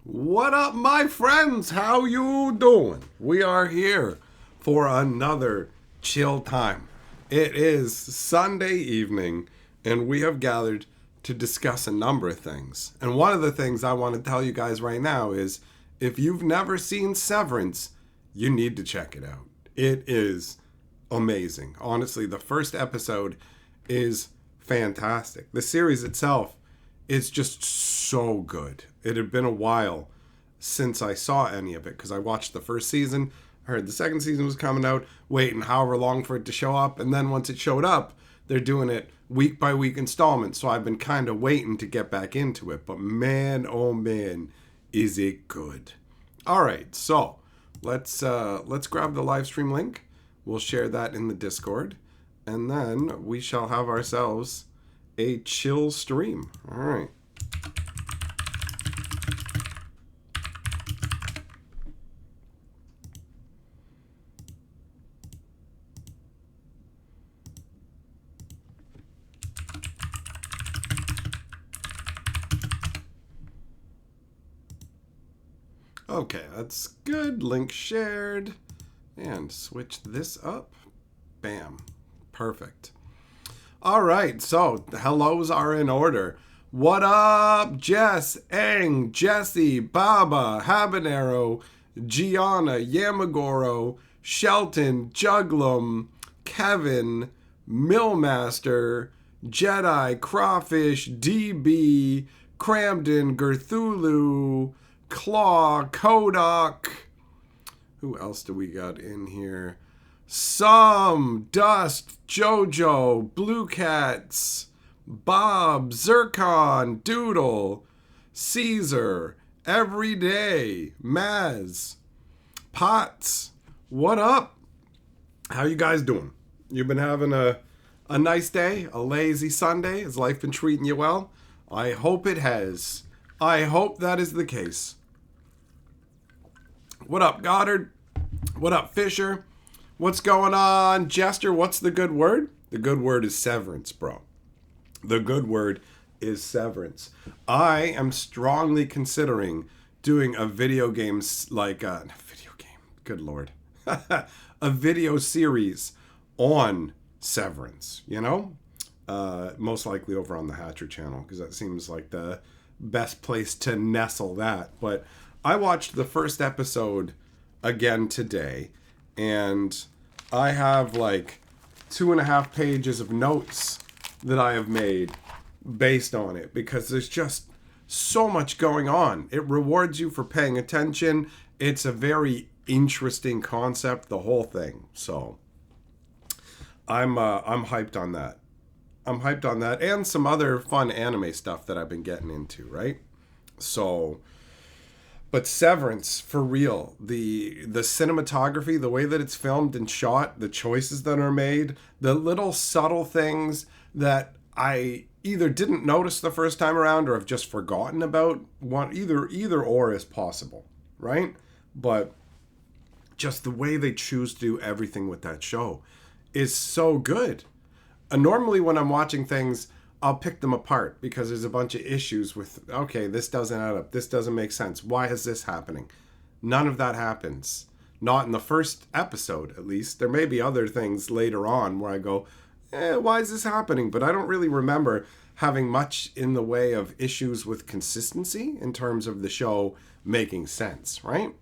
What up, my friends? How you doing? We are here for another chill time. It is Sunday evening, and we have gathered to discuss a number of things. And one of the things I want to tell you guys right now is if you've never seen Severance, you need to check it out. It is amazing. Honestly, the first episode is fantastic. The series itself is just so good. It had been a while since I saw any of it because I watched the first season, I heard the second season was coming out, waiting however long for it to show up, and then once it showed up, they're doing it week by week installments, so I've been kind of waiting to get back into it. But man, oh man, is it good. All right, so let's grab the live stream link. We'll share that in the Discord, and then we shall have ourselves a chill stream. All right. Okay, that's good. Link shared. And switch this up. Bam. Perfect. All right, so the hellos are in order. What up, Jess, Eng, Jesse, Baba, Habanero, Gianna, Yamagoro, Shelton, Juglum, Kevin, Millmaster, Jedi, Crawfish, DB, Cramden, Gerthulu, Claw, Kodak. Who else do we got in here? Some, Dust, Jojo, Blue Cats, Bob, Zircon, Doodle, Caesar, Everyday, Maz, Potts. What up? How you guys doing? You've been having a nice day, a lazy Sunday? Has life been treating you well? I hope it has. I hope that is the case. What up, Goddard? What up, Fisher? What's going on, Jester? What's the good word? The good word is severance, bro. The good word is severance. I am strongly considering doing a video game, good lord, a video series on Severance, you know? Most likely over on the Hatcher channel, because that seems like the best place to nestle that. But I watched the first episode again today, and I have like 2.5 pages of notes that I have made based on it because there's just so much going on. It rewards you for paying attention. It's a very interesting concept, the whole thing. So I'm hyped on that. I'm hyped on that and some other fun anime stuff that I've been getting into, right? So, but Severance, for real, the cinematography, the way that it's filmed and shot, the choices that are made, the little subtle things that I either didn't notice the first time around or have just forgotten about, either or is possible, right? But just the way they choose to do everything with that show is so good. Normally when I'm watching things, I'll pick them apart because there's a bunch of issues with, okay, this doesn't add up. This doesn't make sense. Why is this happening? None of that happens. Not in the first episode, at least. There may be other things later on where I go, why is this happening? But I don't really remember having much in the way of issues with consistency in terms of the show making sense, right?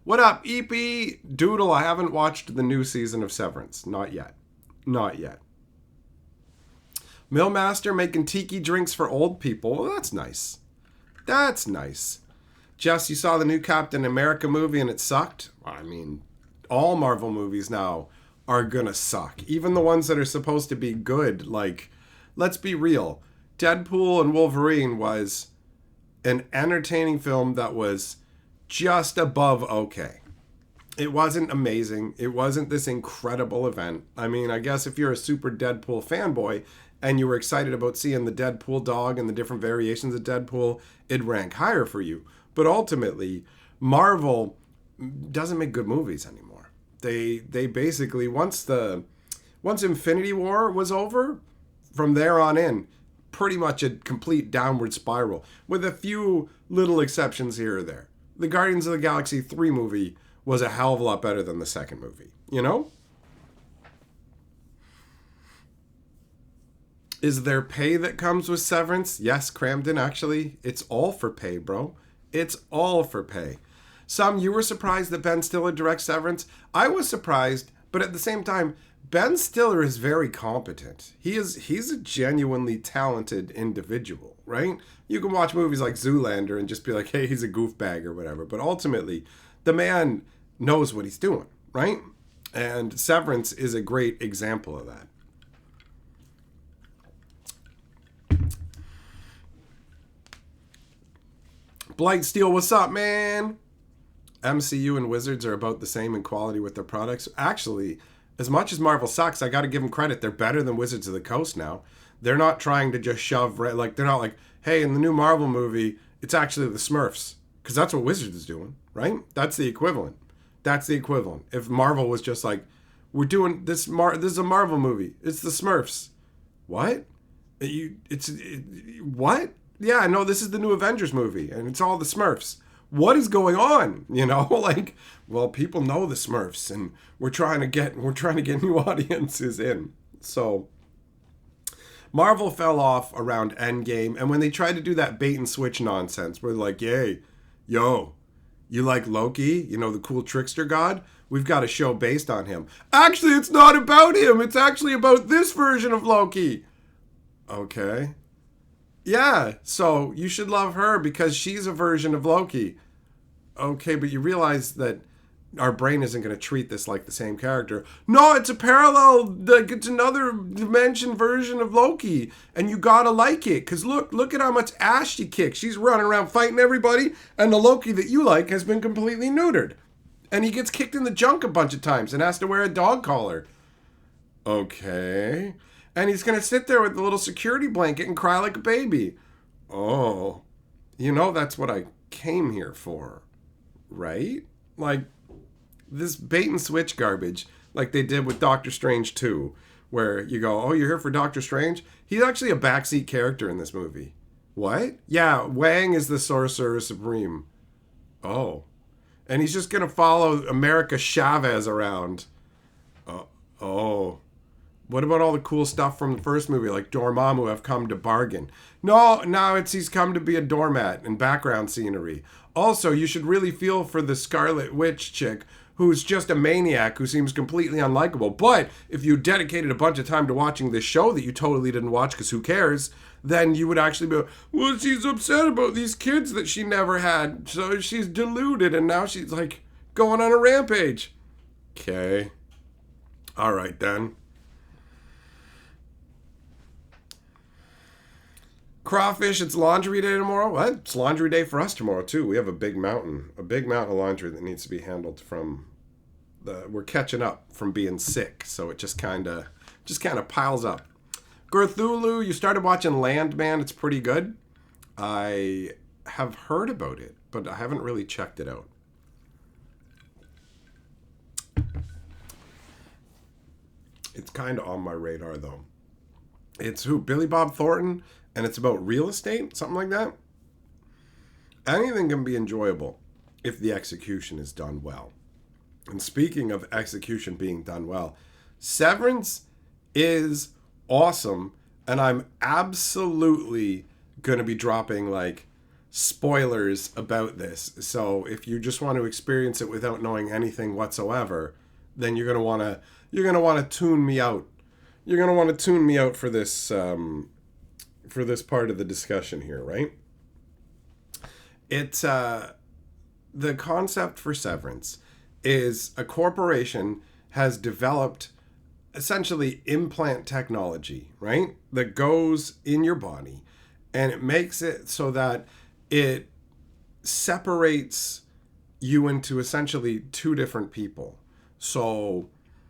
What up, EP? Doodle, I haven't watched the new season of Severance. Not yet. Not yet. Millmaster making tiki drinks for old people. Well, that's nice. That's nice. Jess, you saw the new Captain America movie and it sucked? I mean, all Marvel movies now are gonna suck. Even the ones that are supposed to be good. Like, let's be real. Deadpool and Wolverine was an entertaining film that was just above okay. It wasn't amazing. It wasn't this incredible event. I mean, I guess if you're a super Deadpool fanboy and you were excited about seeing the Deadpool dog and the different variations of Deadpool, it'd rank higher for you. But ultimately, Marvel doesn't make good movies anymore. They basically, once Infinity War was over, from there on in, pretty much a complete downward spiral, with a few little exceptions here or there. The Guardians of the Galaxy 3 movie was a hell of a lot better than the second movie, you know? Is there pay that comes with Severance? Yes, Cramden, actually. It's all for pay, bro. It's all for pay. You were surprised that Ben Stiller directs Severance? I was surprised, but at the same time, Ben Stiller is very competent. He's a genuinely talented individual, right? You can watch movies like Zoolander and just be like, hey, he's a goofbag or whatever. But ultimately, the man knows what he's doing, right? And Severance is a great example of that. Blight Steel, what's up, man? MCU and Wizards are about the same in quality with their products. Actually, as much as Marvel sucks, I got to give them credit. They're better than Wizards of the Coast now. They're not trying to just shove, like, they're not like, hey, in the new Marvel movie, it's actually the Smurfs. Because that's what Wizards is doing, right? That's the equivalent. That's the equivalent. If Marvel was just like, we're doing this, this is a Marvel movie. It's the Smurfs. What? What? Yeah, no, this is the new Avengers movie, and it's all the Smurfs. What is going on? You know, like, well, people know the Smurfs, and we're trying to get new audiences in. So Marvel fell off around Endgame, and when they tried to do that bait and switch nonsense, where they're like, yay, yo, you like Loki? You know, the cool trickster god? We've got a show based on him. Actually, it's not about him. It's actually about this version of Loki. Okay. Yeah, so you should love her because she's a version of Loki. Okay, but you realize that our brain isn't going to treat this like the same character. No, it's a parallel, like it's another dimension version of Loki, and you gotta like it, because look at how much ass she kicks. She's running around fighting everybody, and the Loki that you like has been completely neutered. And he gets kicked in the junk a bunch of times and has to wear a dog collar. Okay. And he's going to sit there with the little security blanket and cry like a baby. Oh, you know that's what I came here for, right? Like, this bait and switch garbage, like they did with Doctor Strange 2, where you go, oh, you're here for Doctor Strange? He's actually a backseat character in this movie. What? Yeah, Wang is the Sorcerer Supreme. Oh. And he's just going to follow America Chavez around. Oh. What about all the cool stuff from the first movie, like Dormammu have come to bargain? No, now he's come to be a doormat and background scenery. Also, you should really feel for the Scarlet Witch chick, who's just a maniac who seems completely unlikable. But if you dedicated a bunch of time to watching this show that you totally didn't watch because who cares, then you would actually be like, well, she's upset about these kids that she never had. So she's deluded and now she's like going on a rampage. Okay. All right, then. Crawfish, it's laundry day tomorrow? What? It's laundry day for us tomorrow, too. We have a big mountain of laundry that needs to be handled from we're catching up from being sick, so it just kind of piles up. Gerthulu, you started watching Landman. It's pretty good. I have heard about it, but I haven't really checked it out. It's kind of on my radar, though. It's Billy Bob Thornton, and it's about real estate, something like that. Anything can be enjoyable if the execution is done well. And speaking of execution being done well, Severance is awesome, and I'm absolutely going to be dropping like spoilers about this. So if you just want to experience it without knowing anything whatsoever, then you're going to want to tune me out. You're going to want to tune me out for this part of the discussion here, right? It's the concept for Severance is a corporation has developed essentially implant technology, right? That goes in your body and it makes it so that it separates you into essentially two different people. So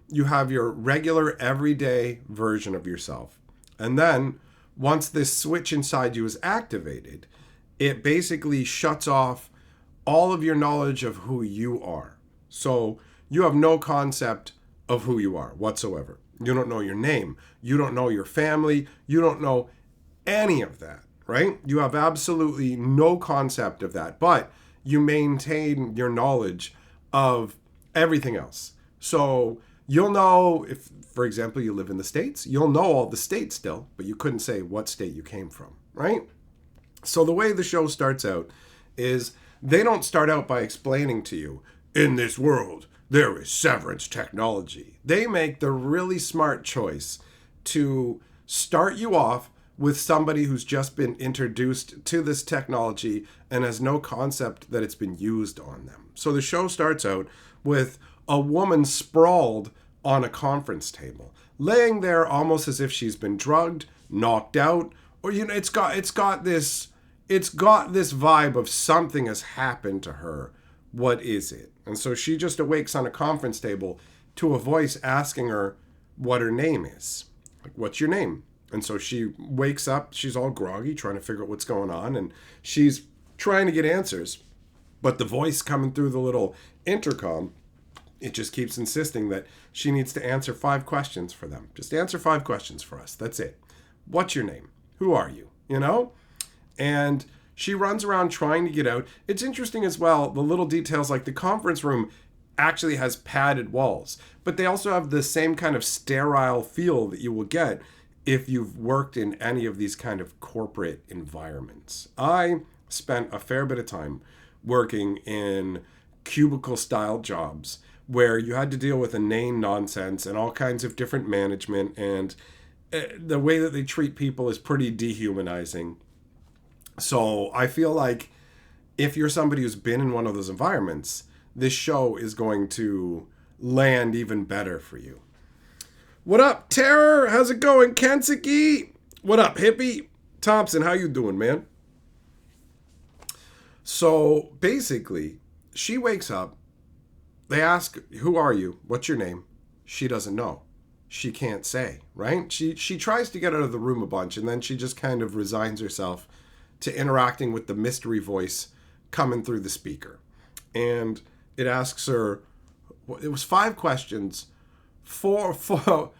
you have your regular everyday version of yourself. And then once this switch inside you is activated, it basically shuts off all of your knowledge of who you are. So you have no concept of who you are whatsoever. You don't know your name. You don't know your family. You don't know any of that, right? You have absolutely no concept of that, but you maintain your knowledge of everything else. So you'll know if, for example, you live in the States, you'll know all the states still, but you couldn't say what state you came from, right? So the way the show starts out is they don't start out by explaining to you, in this world, there is severance technology. They make the really smart choice to start you off with somebody who's just been introduced to this technology and has no concept that it's been used on them. So the show starts out with a woman sprawled on a conference table, laying there almost as if she's been drugged, knocked out, or it's got this vibe of something has happened to her. What is it? And so she just awakes on a conference table to a voice asking her what her name is. Like, what's your name? And so she wakes up, she's all groggy, trying to figure out what's going on, and she's trying to get answers. But the voice coming through the little intercom, it just keeps insisting that she needs to answer 5 questions for them. Just answer 5 questions for us. That's it. What's your name? Who are you? And she runs around trying to get out. It's interesting as well, the little details, like the conference room actually has padded walls, but they also have the same kind of sterile feel that you will get if you've worked in any of these kind of corporate environments. I spent a fair bit of time working in cubicle style jobs where you had to deal with inane nonsense and all kinds of different management, and the way that they treat people is pretty dehumanizing. So I feel like if you're somebody who's been in one of those environments, this show is going to land even better for you. What up, Terror? How's it going, Kensuke? What up, Hippie? Thompson, how you doing, man? So basically, she wakes up. They ask, who are you? What's your name? She doesn't know. She can't say, right? She tries to get out of the room a bunch, and then she just kind of resigns herself to interacting with the mystery voice coming through the speaker. And it asks her, it was 5 questions. Well,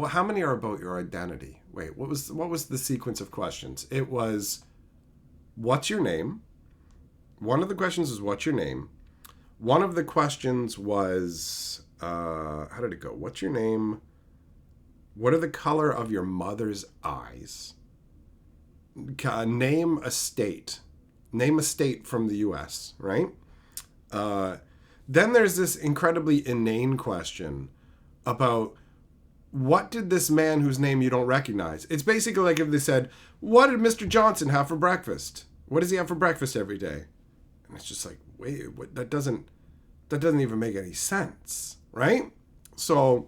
how many are about your identity? Wait, what was the sequence of questions? It was, what's your name? One of the questions is, what's your name? One of the questions was, how did it go? What's your name? What are the color of your mother's eyes? Name a state. Name a state from the U.S., right? Then there's this incredibly inane question about, what did this man whose name you don't recognize? It's basically like if they said, what did Mr. Johnson have for breakfast? What does he have for breakfast every day? And it's just like, wait, what, that doesn't even make any sense, right? So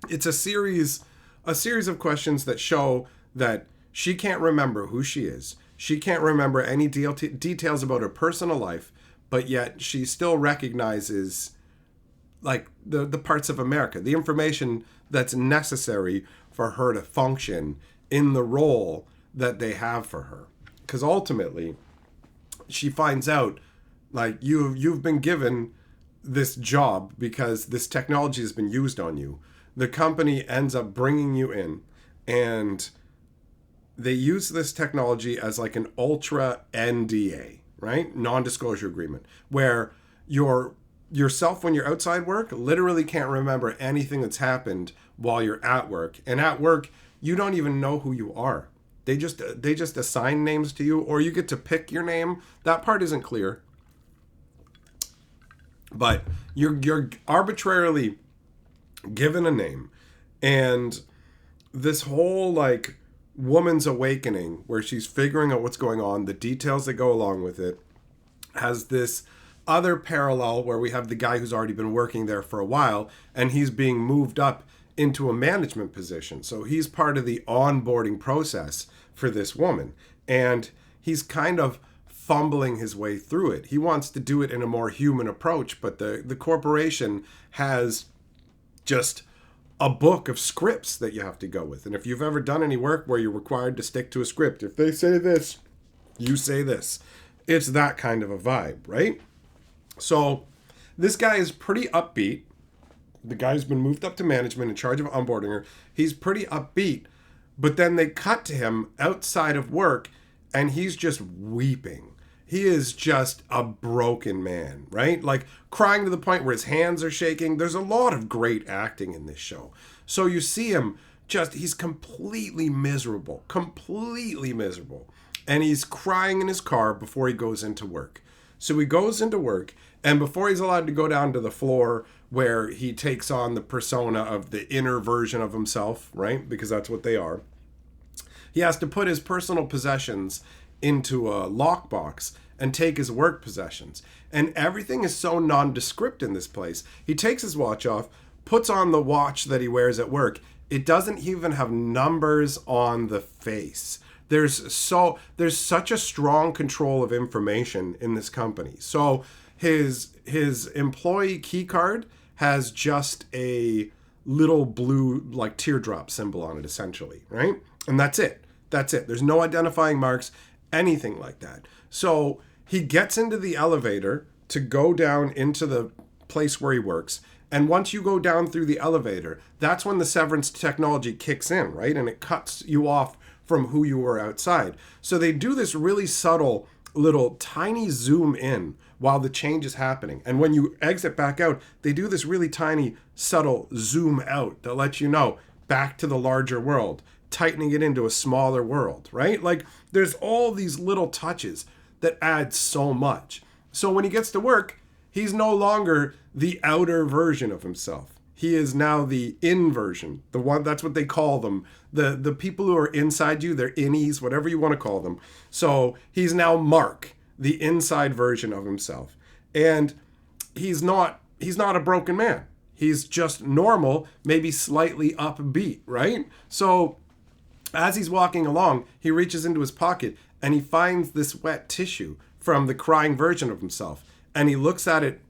it's a series of questions that show that she can't remember who she is. She can't remember any details about her personal life, but yet she still recognizes like the parts of America, the information that's necessary for her to function in the role that they have for her. Because ultimately, she finds out, like, you've been given this job because this technology has been used on you. The company ends up bringing you in, and they use this technology as like an ultra NDA, right? Non-disclosure agreement, where yourself when you're outside work literally can't remember anything that's happened while you're at work. And at work, you don't even know who you are. They just assign names to you, or you get to pick your name. That part isn't clear. But you're arbitrarily given a name. And this whole like woman's awakening where she's figuring out what's going on, the details that go along with it, has this other parallel where we have the guy who's already been working there for a while, and he's being moved up into a management position. So he's part of the onboarding process for this woman, and he's kind of fumbling his way through it. He wants to do it in a more human approach, but the corporation has just a book of scripts that you have to go with. And if you've ever done any work where you're required to stick to a script, if they say this, you say this. It's that kind of a vibe, right? So this guy is pretty upbeat. The guy who's been moved up to management in charge of onboarding her. He's pretty upbeat, But then they cut to him outside of work and he's just weeping. He is just a broken man, right? Like crying to the point where his hands are shaking. There's a lot of great acting in this show. So you see him he's completely miserable, completely miserable. And he's crying in his car before he goes into work. So he goes into work, and before he's allowed to go down to the floor where he takes on the persona of the inner version of himself, right? Because that's what they are. He has to put his personal possessions into a lockbox and take his work possessions. And everything is so nondescript in this place. He takes his watch off, puts on the watch that he wears at work. It doesn't even have numbers on the face. There's such a strong control of information in this company. So his employee key card has just a little blue like teardrop symbol on it, essentially, right? And that's it. There's no identifying marks, anything like that. So he gets into the elevator to go down into the place where he works. And once you go down through the elevator, that's when the severance technology kicks in, right? And it cuts you off from who you were outside. So they do this really subtle little tiny zoom in while the change is happening. And when you exit back out, they do this really tiny subtle zoom out that lets you know back to the larger world, tightening it into a smaller world, right? Like there's all these little touches that add so much. So when he gets to work, he's no longer the outer version of himself. He is now the in version, the one, that's what they call them. The people who are inside you, they're innies, whatever you want to call them. So he's now Mark, the inside version of himself. And he's not a broken man. He's just normal, maybe slightly upbeat, right? So as he's walking along, he reaches into his pocket and he finds this wet tissue from the crying version of himself. And he looks at it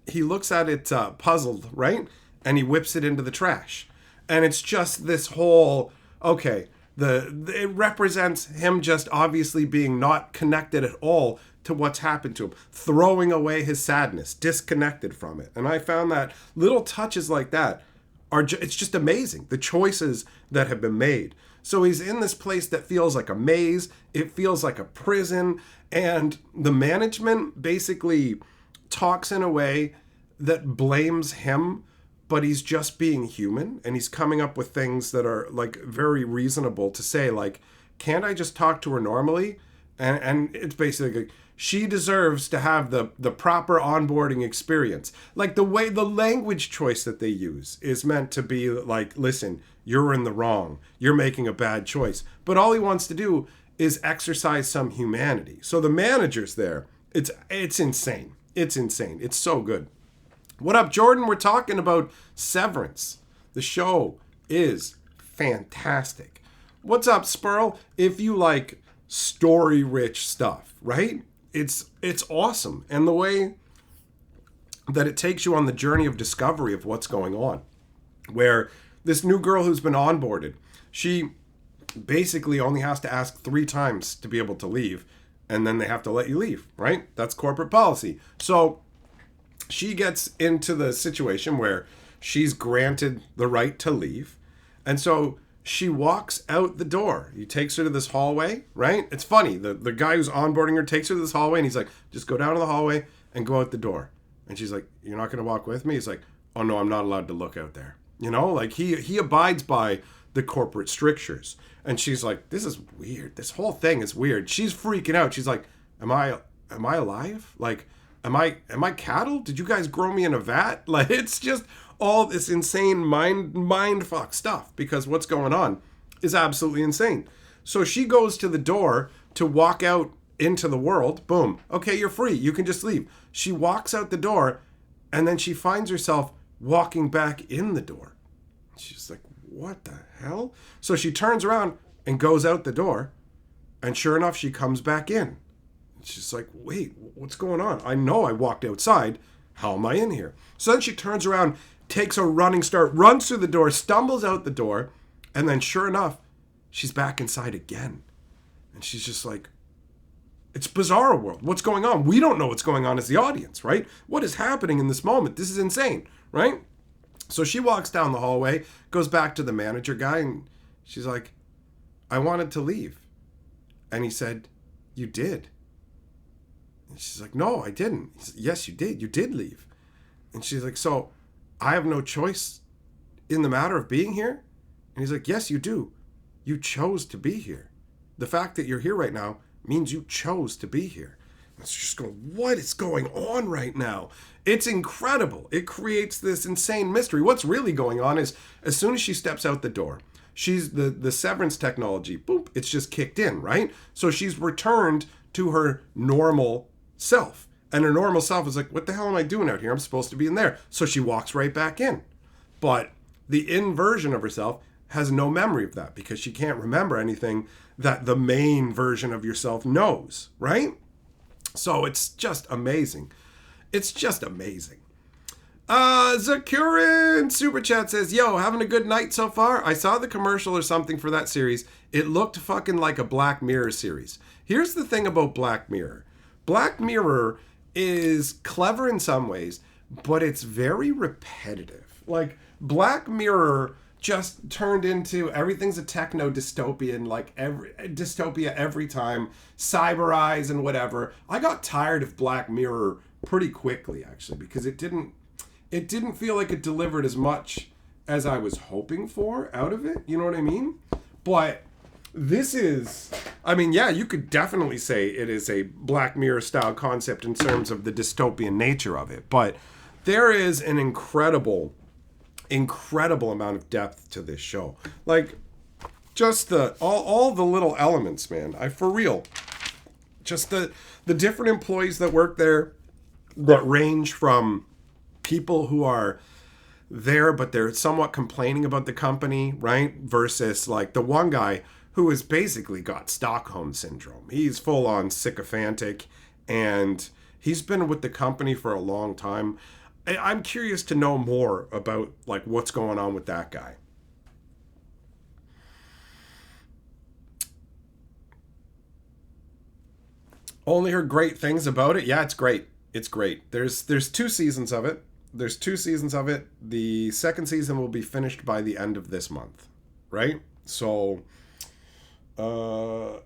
puzzled, right? And he whips it into the trash. And it's just this whole, okay, it represents him just obviously being not connected at all to what's happened to him, throwing away his sadness, disconnected from it. And I found that little touches like that it's just amazing, the choices that have been made. So he's in this place that feels like a maze, it feels like a prison, and the management basically talks in a way that blames him, but he's just being human, and he's coming up with things that are like very reasonable to say, like, can't I just talk to her normally? And it's basically, she deserves to have the proper onboarding experience. Like the way the language choice that they use is meant to be like, listen, you're in the wrong. You're making a bad choice. But all he wants to do is exercise some humanity. So the manager's there. It's insane. It's insane. It's so good. What up, Jordan? We're talking about Severance. The show is fantastic. What's up, Spurl? If you like story-rich stuff, right? It's awesome. And the way that it takes you on the journey of discovery of what's going on. Where this new girl who's been onboarded, she basically only has to ask 3 times to be able to leave. And then they have to let you leave, right? That's corporate policy. So she gets into the situation where she's granted the right to leave. And so she walks out the door. He takes her to this hallway, right? It's funny. The guy who's onboarding her takes her to this hallway and he's like, just go down to the hallway and go out the door. And she's like, you're not going to walk with me? He's like, oh no, I'm not allowed to look out there. You know, like he abides by the corporate strictures. And she's like, this is weird. This whole thing is weird. She's freaking out. She's like, am I alive? Like, am I cattle? Did you guys grow me in a vat? Like, it's just all this insane mind fuck stuff, because what's going on is absolutely insane. So she goes to the door to walk out into the world. Boom. Okay, you're free. You can just leave. She walks out the door and then she finds herself walking back in the door. She's like, what the hell? So she turns around and goes out the door, and sure enough, she comes back in. She's like, wait, what's going on? I know I walked outside. How am I in here? So then she turns around, takes a running start, runs through the door, stumbles out the door, and then sure enough, she's back inside again. And she's just like, it's bizarre world. What's going on? We don't know what's going on as the audience, right? What is happening in this moment? This is insane, right? So she walks down the hallway, goes back to the manager guy, and she's like, I wanted to leave. And he said, you did. And she's like, no, I didn't. He said, yes, you did. You did leave. And she's like, so I have no choice in the matter of being here? And he's like, yes, you do. You chose to be here. The fact that you're here right now means you chose to be here. And it's just going, what is going on right now? It's incredible. It creates this insane mystery. What's really going on is as soon as she steps out the door, she's the severance technology, boop, it's just kicked in, right? So she's returned to her normal self. And her normal self is like, what the hell am I doing out here? I'm supposed to be in there. So she walks right back in. But the inversion of herself has no memory of that because she can't remember anything that the main version of yourself knows, right? So it's just amazing. It's just amazing. Zakurin Super Chat says, yo, having a good night so far? I saw the commercial or something for that series. It looked fucking like a Black Mirror series. Here's the thing about Black Mirror. Black Mirror is clever in some ways, but it's very repetitive. Like, Black Mirror just turned into everything's a techno dystopian, like dystopia every time, cyber eyes and whatever. I got tired of Black Mirror pretty quickly, actually, because it didn't feel like it delivered as much as I was hoping for out of it. You know what I mean? But this is, I mean, yeah, you could definitely say it is a Black Mirror style concept in terms of the dystopian nature of it. But there is an incredible amount of depth to this show. Like, just the all the little elements, man. For real. Just the different employees that work there that range from people who are there but they're somewhat complaining about the company, right? Versus like the one guy who has basically got Stockholm syndrome. He's full on sycophantic and he's been with the company for a long time. I'm curious to know more about like what's going on with that guy. Only heard great things about it. Yeah, it's great. It's great. There's 2 seasons of it. The second season will be finished by the end of this month, right? So, I'm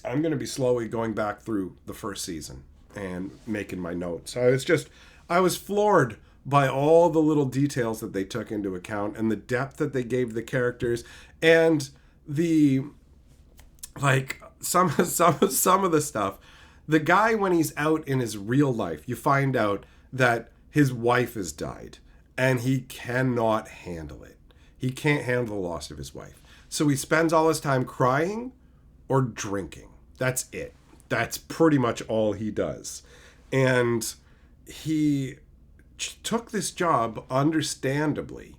going to be slowly going back through the first season and making my notes. I was floored by all the little details that they took into account and the depth that they gave the characters and the, like, some of the stuff. The guy, when he's out in his real life, you find out that his wife has died and he cannot handle it. He can't handle the loss of his wife. So he spends all his time crying or drinking. That's it. That's pretty much all he does. And he took this job understandably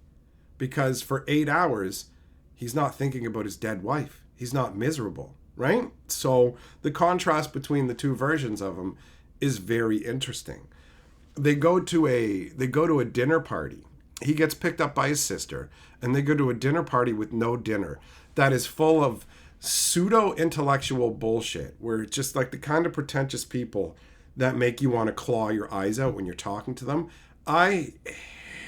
because for 8 hours, he's not thinking about his dead wife. He's not miserable, right? So the contrast between the 2 versions of him is very interesting. They go to a dinner party. He gets picked up by his sister, and they go to a dinner party with no dinner that is full of pseudo-intellectual bullshit, where it's just like the kind of pretentious people that make you want to claw your eyes out when you're talking to them. I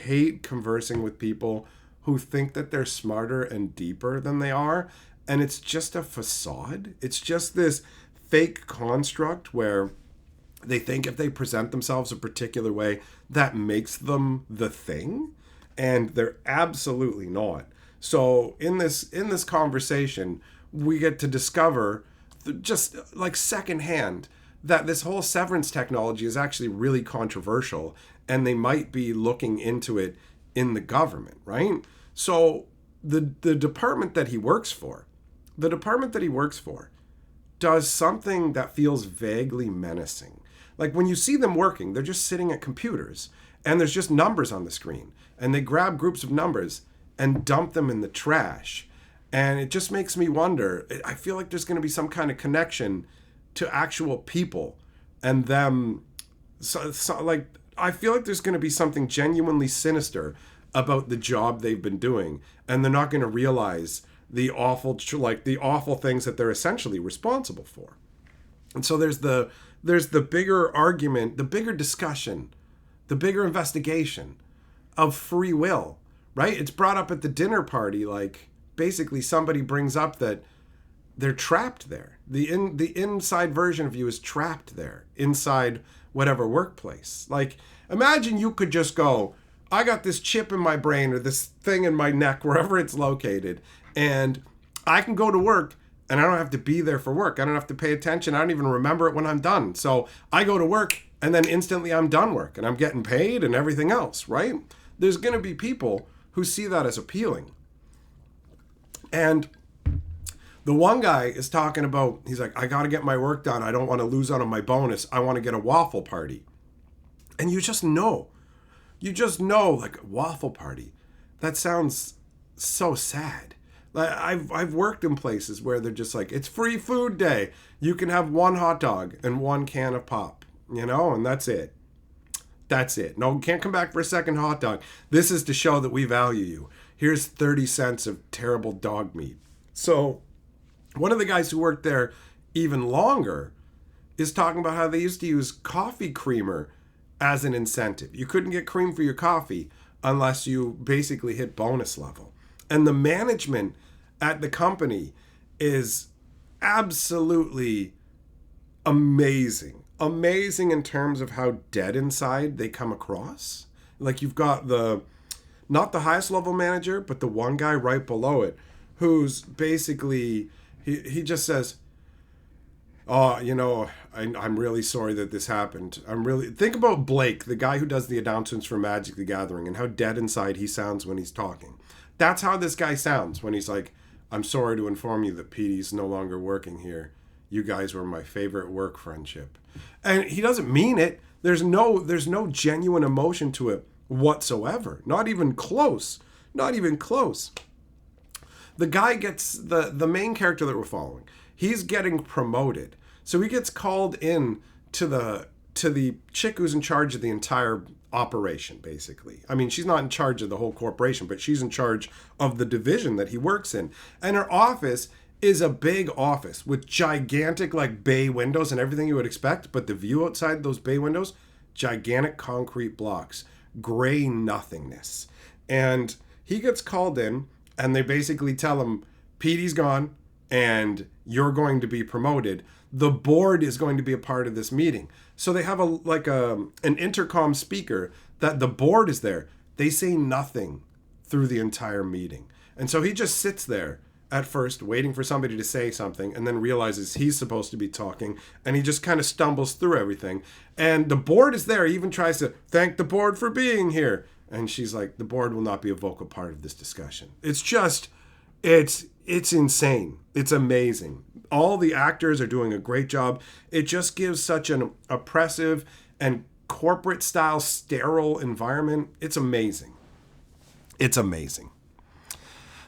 hate conversing with people who think that they're smarter and deeper than they are, and it's just a facade. It's just this fake construct where they think if they present themselves a particular way, that makes them the thing, and they're absolutely not. So in this conversation, we get to discover just like secondhand that this whole severance technology is actually really controversial and they might be looking into it in the government, right? So the department that he works for does something that feels vaguely menacing. Like when you see them working, they're just sitting at computers and there's just numbers on the screen and they grab groups of numbers and dump them in the trash. And it just makes me wonder, I feel like there's going to be some kind of connection to actual people and them. So like, I feel like there's going to be something genuinely sinister about the job they've been doing. And they're not going to realize the awful things that they're essentially responsible for. And so there's the bigger argument, the bigger discussion, the bigger investigation of free will, right? It's brought up at the dinner party, like, basically somebody brings up that they're trapped there. The inside version of you is trapped there inside whatever workplace. Like, imagine you could just go, I got this chip in my brain or this thing in my neck, wherever it's located, and I can go to work and I don't have to be there for work. I don't have to pay attention. I don't even remember it when I'm done. So I go to work and then instantly I'm done work and I'm getting paid and everything else, right? There's going to be people who see that as appealing. And the one guy is talking about, he's like, I got to get my work done. I don't want to lose out on my bonus. I want to get a waffle party. And you just know, like, waffle party. That sounds so sad. I've worked in places where they're just like, it's free food day. You can have one hot dog and one can of pop, and that's it. That's it. No, can't come back for a second hot dog. This is to show that we value you. Here's 30 cents of terrible dog meat. So one of the guys who worked there even longer is talking about how they used to use coffee creamer as an incentive. You couldn't get cream for your coffee unless you basically hit bonus level. And the management at the company is absolutely amazing. Amazing in terms of how dead inside they come across. Like, you've got not the highest level manager, but the one guy right below it, who's basically, he just says, oh, I'm really sorry that this happened. Think about Blake, the guy who does the announcements for Magic the Gathering, and how dead inside he sounds when he's talking. That's how this guy sounds when he's like, I'm sorry to inform you that Petey's no longer working here. You guys were my favorite work friendship. And he doesn't mean it. There's no genuine emotion to it whatsoever. Not even close. Not even close. The guy gets, the main character that we're following, he's getting promoted. So he gets called in to the chick who's in charge of the entire operation, basically. I mean, she's not in charge of the whole corporation, but she's in charge of the division that he works in. And her office is a big office with gigantic, like, bay windows and everything you would expect. But the view outside those bay windows, gigantic concrete blocks, gray nothingness. And he gets called in and they basically tell him, Petey's gone and you're going to be promoted. The board is going to be a part of this meeting. So they have an intercom speaker that the board is there. They say nothing through the entire meeting. And so he just sits there at first waiting for somebody to say something and then realizes he's supposed to be talking and he just kind of stumbles through everything. And the board is there. He even tries to thank the board for being here. And she's like, the board will not be a vocal part of this discussion. It's just, it's insane. It's amazing. All the actors are doing a great job. It just gives such an oppressive and corporate style sterile environment. It's amazing. It's amazing.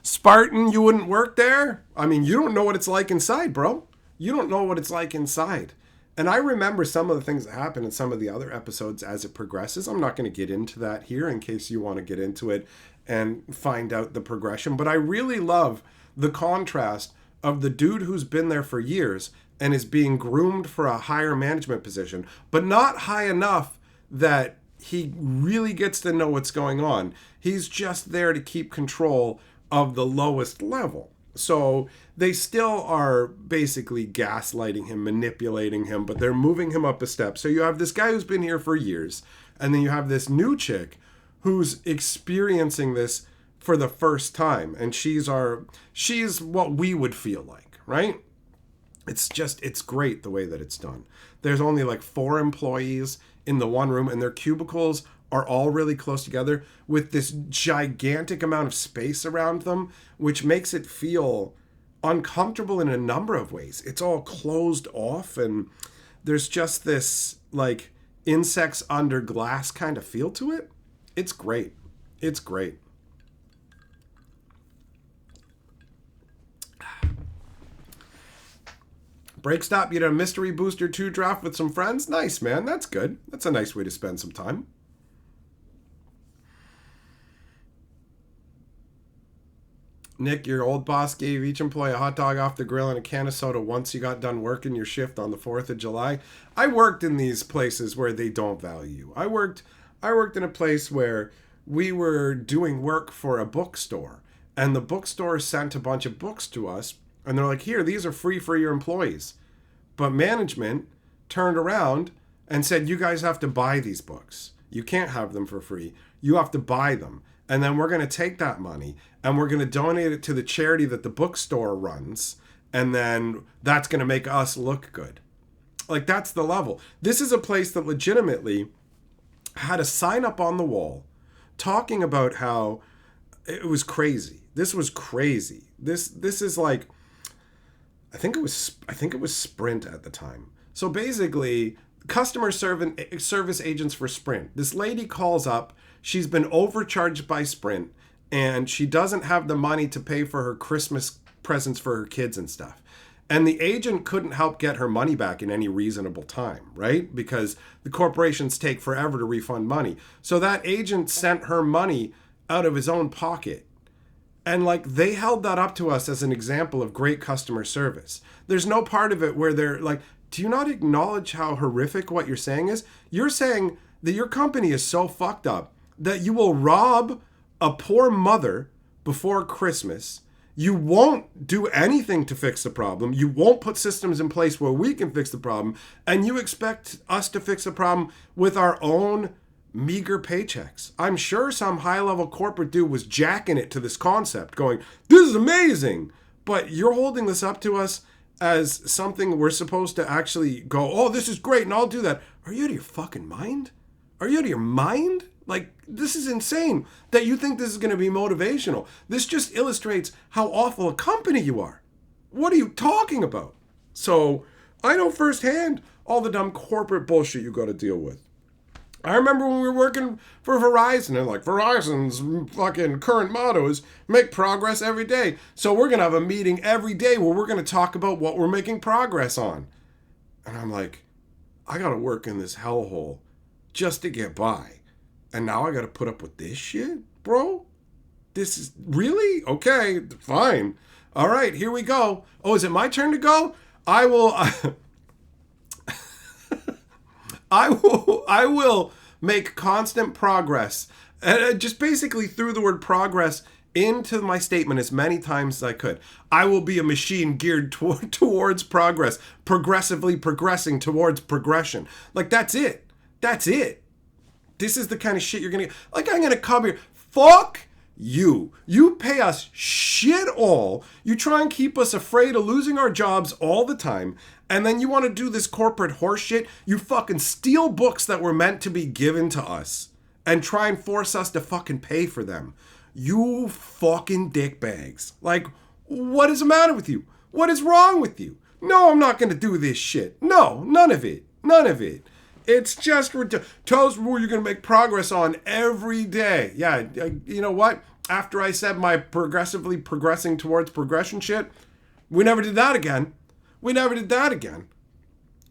Spartan, you wouldn't work there? I mean, you don't know what it's like inside, bro. You don't know what it's like inside. And I remember some of the things that happen in some of the other episodes as it progresses. I'm not going to get into that here in case you want to get into it and find out the progression. But I really love the contrast of the dude who's been there for years and is being groomed for a higher management position, but not high enough that he really gets to know what's going on. He's just there to keep control of the lowest level. So they still are basically gaslighting him, manipulating him, but they're moving him up a step. So you have this guy who's been here for years, and then you have this new chick who's experiencing this for the first time, and she's what we would feel like, right? It's great the way that it's done. There's only like 4 employees in the one room, and their cubicles are all really close together with this gigantic amount of space around them, which makes it feel uncomfortable in a number of ways. It's all closed off, and there's just this like insects under glass kind of feel to it. It's great. It's great. Break stop, you did a Mystery Booster 2 draft with some friends? Nice, man. That's good. That's a nice way to spend some time. Nick, your old boss gave each employee a hot dog off the grill and a can of soda once you got done working your shift on the 4th of July. I worked in these places where they don't value you. I worked in a place where we were doing work for a bookstore. And the bookstore sent a bunch of books to us, and they're like, here, these are free for your employees. But management turned around and said, you guys have to buy these books. You can't have them for free. You have to buy them. And then we're going to take that money and we're going to donate it to the charity that the bookstore runs. And then that's going to make us look good. Like, that's the level. This is a place that legitimately had a sign up on the wall talking about how it was crazy. This was crazy. This is like, I think it was Sprint at the time. So basically, customer service agents for Sprint. This lady calls up. She's been overcharged by Sprint, and she doesn't have the money to pay for her Christmas presents for her kids and stuff. And the agent couldn't help get her money back in any reasonable time, right? Because the corporations take forever to refund money. So that agent sent her money out of his own pocket. And like, they held that up to us as an example of great customer service. There's no part of it where they're like, do you not acknowledge how horrific what you're saying is? You're saying that your company is so fucked up that you will rob a poor mother before Christmas. You won't do anything to fix the problem. You won't put systems in place where we can fix the problem. And you expect us to fix the problem with our own meager paychecks. I'm sure some high-level corporate dude was jacking it to this concept, going, this is amazing. But you're holding this up to us as something we're supposed to actually go, oh, this is great, and I'll do that. Are you out of your fucking mind? Are you out of your mind? Like, this is insane that you think this is going to be motivational. This just illustrates how awful a company you are. What are you talking about? So I know firsthand all the dumb corporate bullshit you got to deal with. I remember when we were working for Verizon, and like, Verizon's fucking current motto is make progress every day. So we're going to have a meeting every day where we're going to talk about what we're making progress on. And I'm like, I got to work in this hellhole just to get by. And now I got to put up with this shit, bro? This is really? Okay, fine. All right, here we go. Oh, is it my turn to go? I will I will make constant progress. And just basically threw the word progress into my statement as many times as I could. I will be a machine geared towards progress, progressively progressing towards progression. Like, that's it. That's it. This is the kind of shit you're going to get. Like, I'm going to come here. Fuck you. You pay us shit all. You try and keep us afraid of losing our jobs all the time. And then you want to do this corporate horse shit. You fucking steal books that were meant to be given to us and try and force us to fucking pay for them. You fucking dickbags. Like, what is the matter with you? What is wrong with you? No, I'm not going to do this shit. No, none of it. None of it. It's just ridiculous. Tell us what you're going to make progress on every day. Yeah, you know what? After I said my progressively progressing towards progression shit, we never did that again. We never did that again.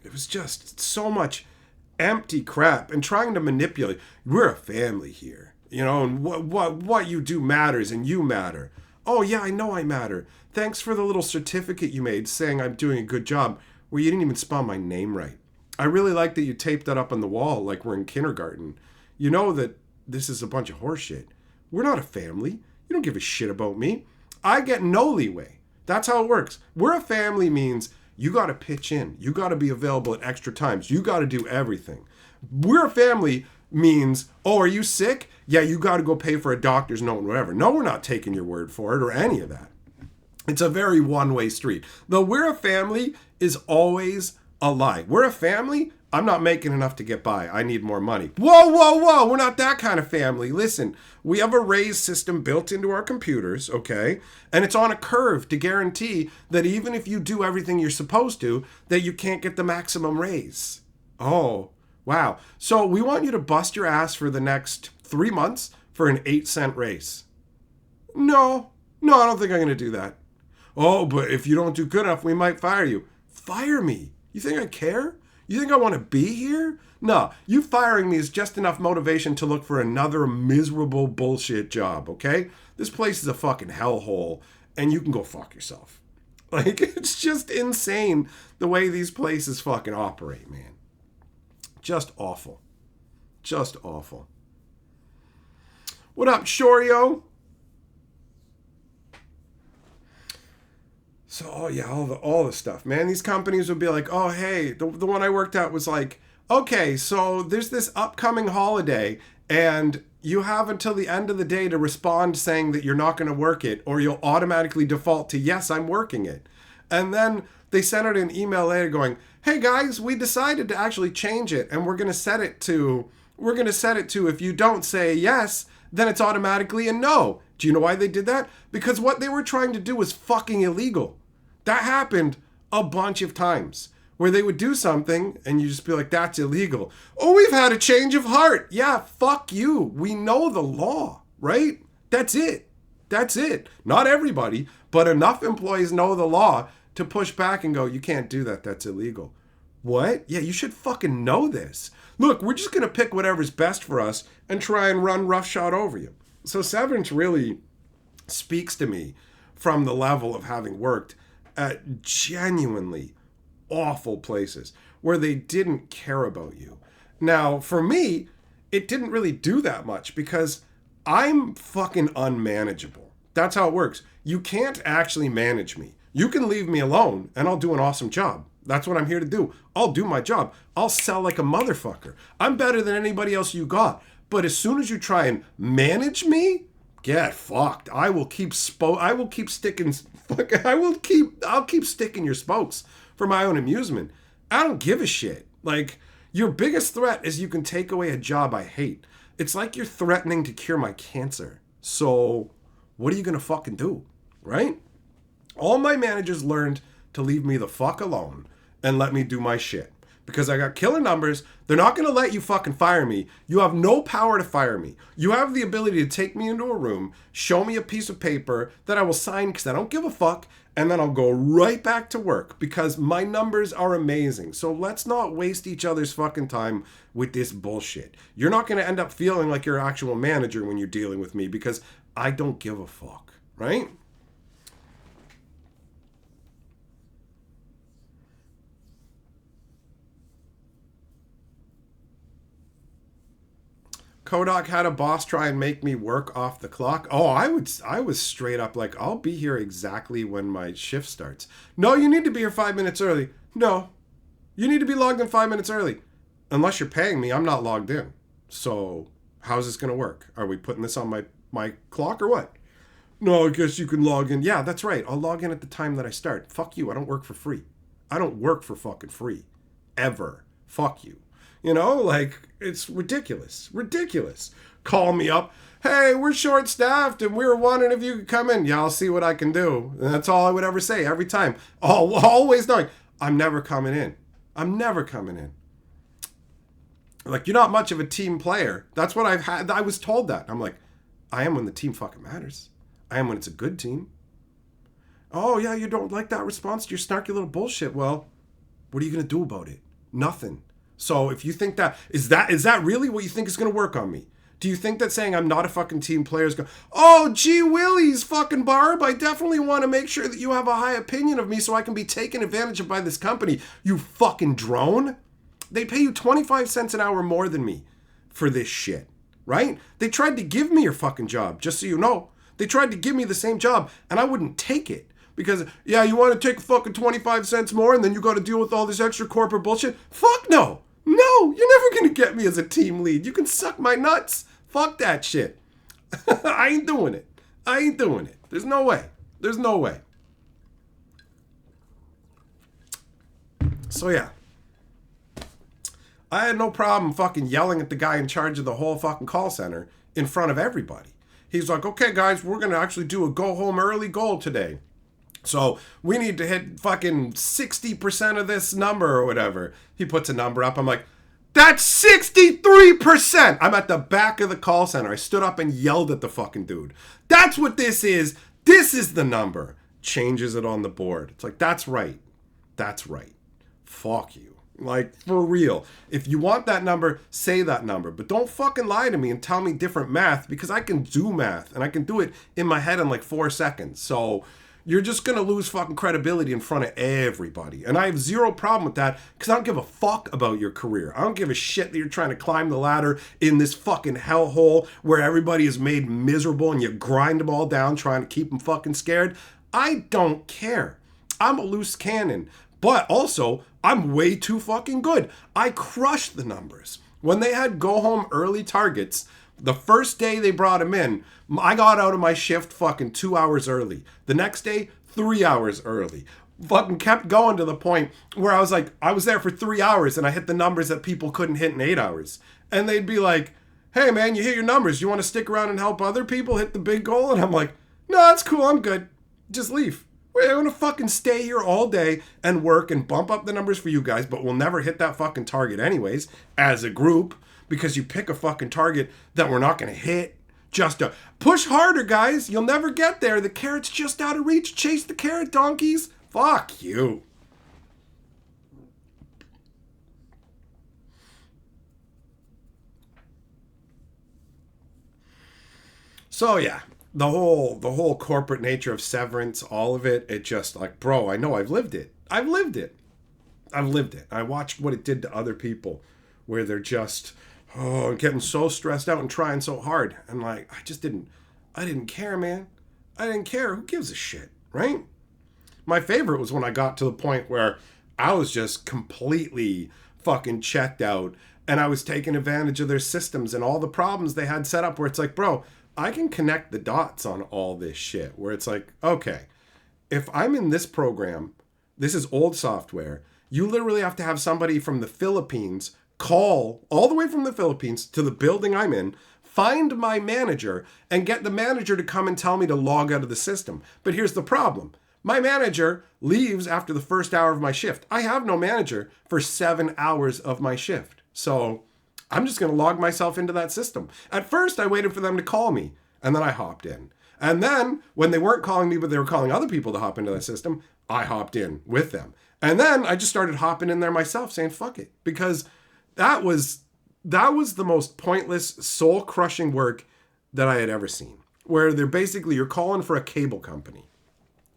It was just so much empty crap and trying to manipulate. We're a family here, you know, and what you do matters and you matter. Oh, yeah, I know I matter. Thanks for the little certificate you made saying I'm doing a good job where you didn't even spell my name right. I really like that you taped that up on the wall like we're in kindergarten. You know that this is a bunch of horseshit. We're not a family. You don't give a shit about me. I get no leeway. That's how it works. We're a family means you got to pitch in. You got to be available at extra times. You got to do everything. We're a family means, oh, are you sick? Yeah, you got to go pay for a doctor's note and whatever. No, we're not taking your word for it or any of that. It's a very one-way street. The we're a family is always a lie. We're a family. I'm not making enough to get by. I need more money. Whoa, whoa, whoa. We're not that kind of family. Listen, we have a raise system built into our computers, okay? And it's on a curve to guarantee that even if you do everything you're supposed to, that you can't get the maximum raise. Oh, wow. So we want you to bust your ass for the next 3 months for an 8-cent raise. No, I don't think I'm going to do that. Oh, but if you don't do good enough, we might fire you. Fire me. You think I care? You think I want to be here? No, you firing me is just enough motivation to look for another miserable bullshit job, okay? This place is a fucking hellhole, and you can go fuck yourself. Like, it's just insane the way these places fucking operate, man. Just awful. Just awful. What up, Shorio? So, oh yeah, all the stuff, man. These companies would be like, oh hey, the one I worked at was like, okay, so there's this upcoming holiday, and you have until the end of the day to respond saying that you're not going to work it, or you'll automatically default to yes, I'm working it. And then they sent out an email later going, hey guys, we decided to actually change it, and we're going to set it to if you don't say yes, then it's automatically a no. Do you know why they did that? Because what they were trying to do was fucking illegal. That happened a bunch of times where they would do something and you just be like, that's illegal. Oh, we've had a change of heart. Yeah, fuck you. We know the law, right? That's it. That's it. Not everybody, but enough employees know the law to push back and go, you can't do that. That's illegal. What? Yeah, you should fucking know this. Look, we're just going to pick whatever's best for us and try and run roughshod over you. So Severance really speaks to me from the level of having worked at genuinely awful places where they didn't care about you. Now, for me, it didn't really do that much because I'm fucking unmanageable. That's how it works. You can't actually manage me. You can leave me alone and I'll do an awesome job. That's what I'm here to do. I'll do my job. I'll sell like a motherfucker. I'm better than anybody else you got. But as soon as you try and manage me, get fucked. I'll keep sticking your spokes for my own amusement. I don't give a shit. Like, your biggest threat is you can take away a job I hate. It's like you're threatening to cure my cancer. So, what are you gonna fucking do? Right? All my managers learned to leave me the fuck alone and let me do my shit. Because I got killer numbers. They're not going to let you fucking fire me. You have no power to fire me. You have the ability to take me into a room, show me a piece of paper that I will sign because I don't give a fuck, and then I'll go right back to work because my numbers are amazing. So let's not waste each other's fucking time with this bullshit. You're not going to end up feeling like you're an actual manager when you're dealing with me because I don't give a fuck, right? Kodak had a boss try and make me work off the clock. Oh, I was straight up like, I'll be here exactly when my shift starts. No, you need to be here 5 minutes early. No, you need to be logged in 5 minutes early. Unless you're paying me, I'm not logged in. So how's this going to work? Are we putting this on my clock or what? No, I guess you can log in. Yeah, that's right. I'll log in at the time that I start. Fuck you. I don't work for free. I don't work for fucking free. Ever. Fuck you. You know, like, it's ridiculous. Ridiculous. Call me up. Hey, we're short-staffed and we were wondering if you could come in. Yeah, I'll see what I can do. And that's all I would ever say every time. Always knowing, I'm never coming in. I'm never coming in. Like, you're not much of a team player. That's what I've had. I was told that. I'm like, I am when the team fucking matters. I am when it's a good team. Oh, yeah, you don't like that response to your snarky little bullshit. Well, what are you going to do about it? Nothing. So if you think that is that really what you think is going to work on me? Do you think that saying I'm not a fucking team player is going, oh, gee willies, fucking Barb, I definitely want to make sure that you have a high opinion of me so I can be taken advantage of by this company, you fucking drone? They pay you 25 cents an hour more than me for this shit, right? They tried to give me your fucking job, just so you know. They tried to give me the same job, and I wouldn't take it. Because, yeah, you want to take fucking 25 cents more and then you got to deal with all this extra corporate bullshit? Fuck no. No, you're never going to get me as a team lead. You can suck my nuts. Fuck that shit. I ain't doing it. I ain't doing it. There's no way. There's no way. So, yeah. I had no problem fucking yelling at the guy in charge of the whole fucking call center in front of everybody. He's like, okay, guys, we're going to actually do a go home early goal today. So we need to hit fucking 60% of this number or whatever. He puts a number up. I'm like, that's 63%. I'm at the back of the call center. I stood up and yelled at the fucking dude. That's what this is. This is the number. Changes it on the board. It's like, that's right. That's right. Fuck you. Like, for real. If you want that number, say that number. But don't fucking lie to me and tell me different math because I can do math and I can do it in my head in like 4 seconds. So you're just going to lose fucking credibility in front of everybody. And I have zero problem with that because I don't give a fuck about your career. I don't give a shit that you're trying to climb the ladder in this fucking hellhole where everybody is made miserable and you grind them all down trying to keep them fucking scared. I don't care. I'm a loose cannon. But also, I'm way too fucking good. I crushed the numbers. When they had go home early targets, the first day they brought them in, I got out of my shift fucking 2 hours early. The next day, 3 hours early. Fucking kept going to the point where I was like, I was there for 3 hours and I hit the numbers that people couldn't hit in 8 hours. And they'd be like, hey man, you hit your numbers. You want to stick around and help other people hit the big goal? And I'm like, no, that's cool. I'm good. Just leave. We're going to fucking stay here all day and work and bump up the numbers for you guys, but we'll never hit that fucking target anyways as a group because you pick a fucking target that we're not going to hit. Just to push harder, guys. You'll never get there. The carrot's just out of reach. Chase the carrot, donkeys. Fuck you. So yeah, the whole corporate nature of Severance, all of it, it just like, bro, I know I've lived it. I've lived it. I watched what it did to other people where they're just getting so stressed out and trying so hard. And like, I didn't care, man. I didn't care. Who gives a shit, right? My favorite was when I got to the point where I was just completely fucking checked out and I was taking advantage of their systems and all the problems they had set up where it's like, bro, I can connect the dots on all this shit where it's like, okay, if I'm in this program, this is old software, you literally have to have somebody from the Philippines call all the way from the Philippines to the building I'm in, find my manager, and get the manager to come and tell me to log out of the system. But here's the problem. My manager leaves after the first hour of my shift. I have no manager for 7 hours of my shift. So I'm just going to log myself into that system. At first, I waited for them to call me, and then I hopped in. And then, when they weren't calling me, but they were calling other people to hop into that system, I hopped in with them. And then I just started hopping in there myself, saying, fuck it. Because that was the most pointless, soul-crushing work that I had ever seen. Where they're basically, you're calling for a cable company.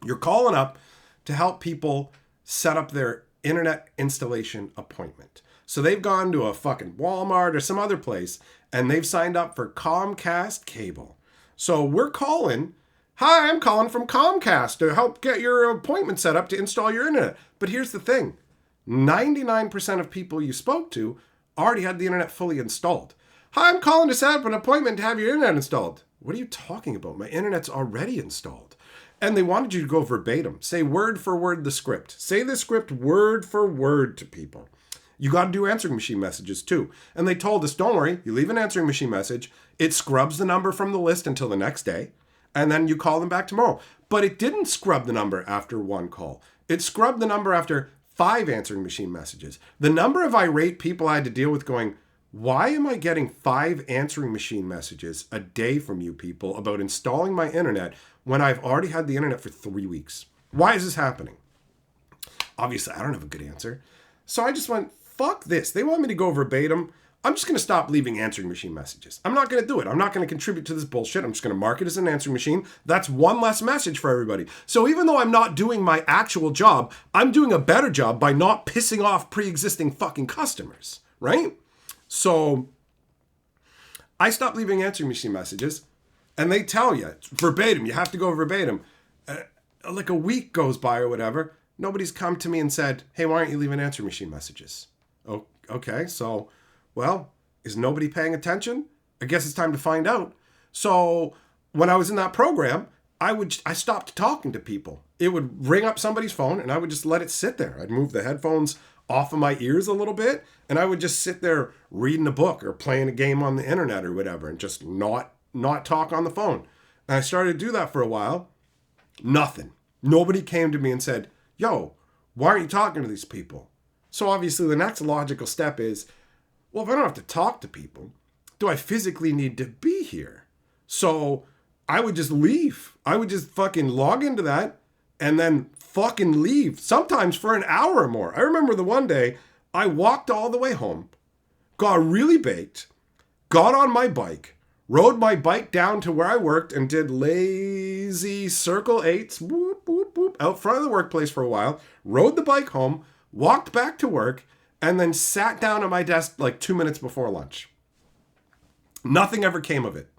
You're calling up to help people set up their internet installation appointment. So they've gone to a fucking Walmart or some other place and they've signed up for Comcast cable. So we're calling, hi, I'm calling from Comcast to help get your appointment set up to install your internet. But here's the thing, 99% of people you spoke to already had the internet fully installed. Hi, I'm calling to set up an appointment to have your internet installed. What are you talking about? My internet's already installed. And they wanted you to go verbatim. Say word for word the script. Say the script word for word to people. You got to do answering machine messages too. And they told us, don't worry, you leave an answering machine message, it scrubs the number from the list until the next day, and then you call them back tomorrow. But it didn't scrub the number after one call. It scrubbed the number after 5 answering machine messages. The number of irate people I had to deal with going, why am I getting 5 answering machine messages a day from you people about installing my internet when I've already had the internet for 3 weeks? Why is this happening? Obviously, I don't have a good answer. So I just went, fuck this. They want me to go verbatim. I'm just going to stop leaving answering machine messages. I'm not going to do it. I'm not going to contribute to this bullshit. I'm just going to mark it as an answering machine. That's one less message for everybody. So even though I'm not doing my actual job, I'm doing a better job by not pissing off pre-existing fucking customers, right? So I stopped leaving answering machine messages and they tell you verbatim, you have to go verbatim. Like a week goes by or whatever. Nobody's come to me and said, hey, why aren't you leaving answering machine messages? Oh, okay. So, well, is nobody paying attention? I guess it's time to find out. So when I was in that program, I stopped talking to people. It would ring up somebody's phone and I would just let it sit there. I'd move the headphones off of my ears a little bit and I would just sit there reading a book or playing a game on the internet or whatever and just not talk on the phone. And I started to do that for a while. Nothing. Nobody came to me and said, yo, why aren't you talking to these people? So obviously the next logical step is, well, if I don't have to talk to people, do I physically need to be here? So I would just leave. I would just fucking log into that and then fucking leave, sometimes for an hour or more. I remember the one day I walked all the way home, got really baked, got on my bike, rode my bike down to where I worked and did lazy circle 8s, whoop, whoop, whoop, out front of the workplace for a while, rode the bike home, walked back to work, and then sat down at my desk like 2 minutes before lunch. Nothing ever came of it.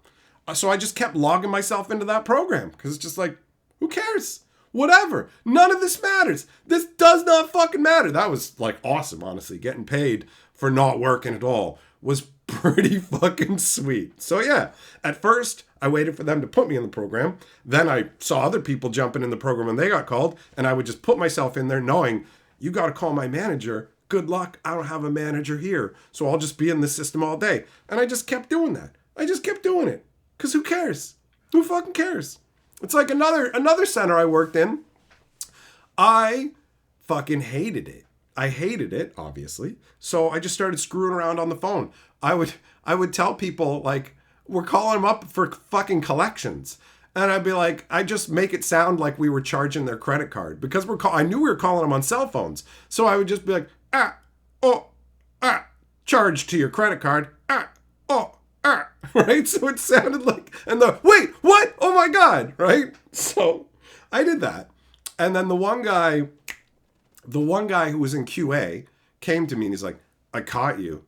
So I just kept logging myself into that program because it's just like, who cares? Whatever. None of this matters. This does not fucking matter. That was like awesome, honestly. Getting paid for not working at all was pretty fucking sweet. So yeah, at first I waited for them to put me in the program. Then I saw other people jumping in the program when they got called, and I would just put myself in there knowing, you got to call my manager. Good luck. I don't have a manager here. So I'll just be in the system all day. And I just kept doing that. I just kept doing it. Because who cares? Who fucking cares? It's like another center I worked in. I fucking hated it. I hated it, obviously. So I just started screwing around on the phone. I would tell people, like, we're calling them up for fucking collections. And I'd be like, I just make it sound like we were charging their credit card. Because I knew we were calling them on cell phones. So I would just be like, charge to your credit card. Right? So it sounded like, and wait, what? Oh my God, right? So I did that. And then the one guy who was in QA came to me and he's like, I caught you.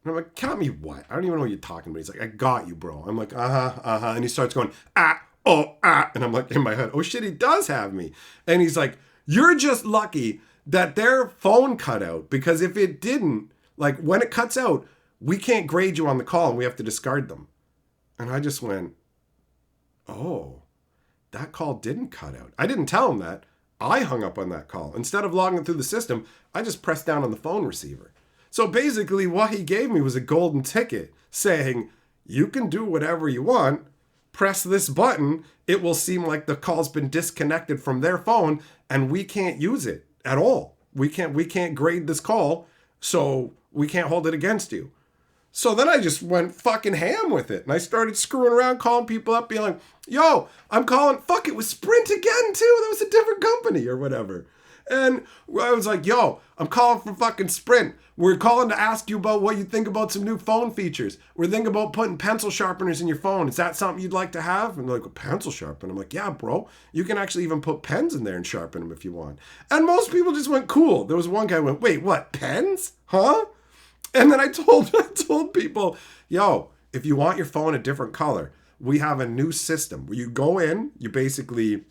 And I'm like, caught me what? I don't even know what you're talking about. He's like, I got you, bro. I'm like, uh-huh. And he starts going, and I'm like, in my head, oh shit, he does have me. And he's like, you're just lucky that their phone cut out, because if it didn't, like when it cuts out, we can't grade you on the call and we have to discard them. And I just went, oh, that call didn't cut out. I didn't tell him that. I hung up on that call. Instead of logging through the system, I just pressed down on the phone receiver. So basically what he gave me was a golden ticket saying, you can do whatever you want. Press this button. It will seem like the call's been disconnected from their phone and we can't use it at all. We can't grade this call, so we can't hold it against you. So then I just went fucking ham with it. And I started screwing around, calling people up, being like, yo, I'm calling, fuck, it was Sprint again too. That was a different company or whatever. And I was like, yo, I'm calling from fucking Sprint. We're calling to ask you about what you think about some new phone features. We're thinking about putting pencil sharpeners in your phone. Is that something you'd like to have? And they're like, a pencil sharpener? I'm like, yeah, bro. You can actually even put pens in there and sharpen them if you want. And most people just went, cool. There was one guy who went, wait, what, pens? Huh? And then I told people, yo, if you want your phone a different color, we have a new system where you go in, you basically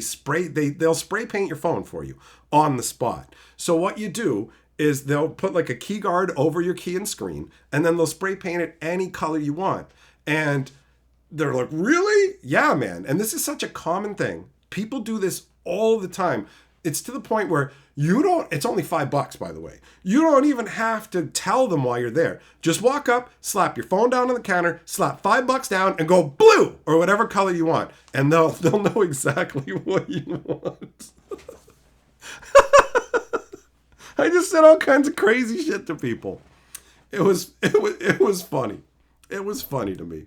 spray, they'll spray paint your phone for you on the spot. So what you do is they'll put like a key guard over your key and screen, and then they'll spray paint it any color you want. And they're like, really? Yeah, man. And this is such a common thing. People do this all the time. It's to the point where it's only $5, by the way. You don't even have to tell them why you're there. Just walk up, slap your phone down on the counter, slap $5 down, and go blue or whatever color you want. And they'll know exactly what you want. I just said all kinds of crazy shit to people. It was funny. It was funny to me.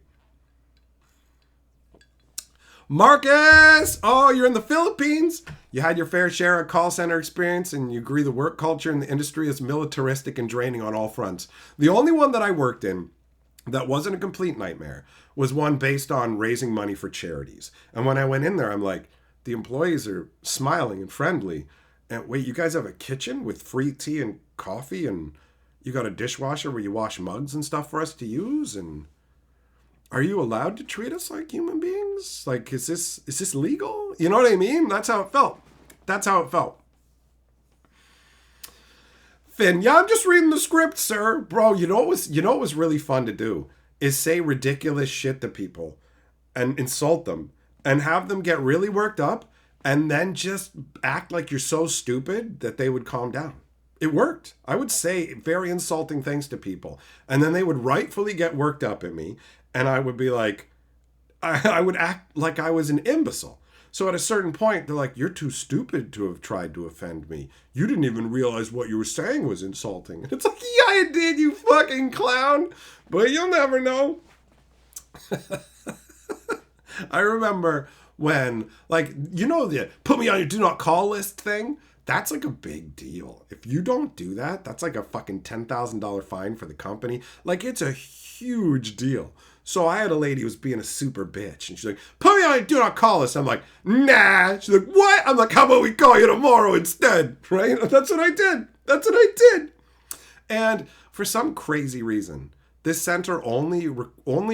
Marcus! Oh, you're in the Philippines? You had your fair share of call center experience and you agree the work culture in the industry is militaristic and draining on all fronts. The only one that I worked in that wasn't a complete nightmare was one based on raising money for charities. And when I went in there, I'm like, the employees are smiling and friendly. And wait, you guys have a kitchen with free tea and coffee and you got a dishwasher where you wash mugs and stuff for us to use? And are you allowed to treat us like human beings? Like, is this legal? You know what I mean? That's how it felt. Finn, yeah, I'm just reading the script, sir. Bro, you know what was really fun to do is say ridiculous shit to people and insult them and have them get really worked up and then just act like you're so stupid that they would calm down. It worked. I would say very insulting things to people and then they would rightfully get worked up at me. And I would be like, I would act like I was an imbecile. So at a certain point, they're like, you're too stupid to have tried to offend me. You didn't even realize what you were saying was insulting. And it's like, yeah, I did, you fucking clown. But you'll never know. I remember when, like, you know, the put me on your do not call list thing. That's like a big deal. If you don't do that, that's like a fucking $10,000 fine for the company. Like, it's a huge deal. So I had a lady who was being a super bitch. And she's like, put me on, do not call us. I'm like, nah. She's like, what? I'm like, how about we call you tomorrow instead? Right? That's what I did. And for some crazy reason, this center only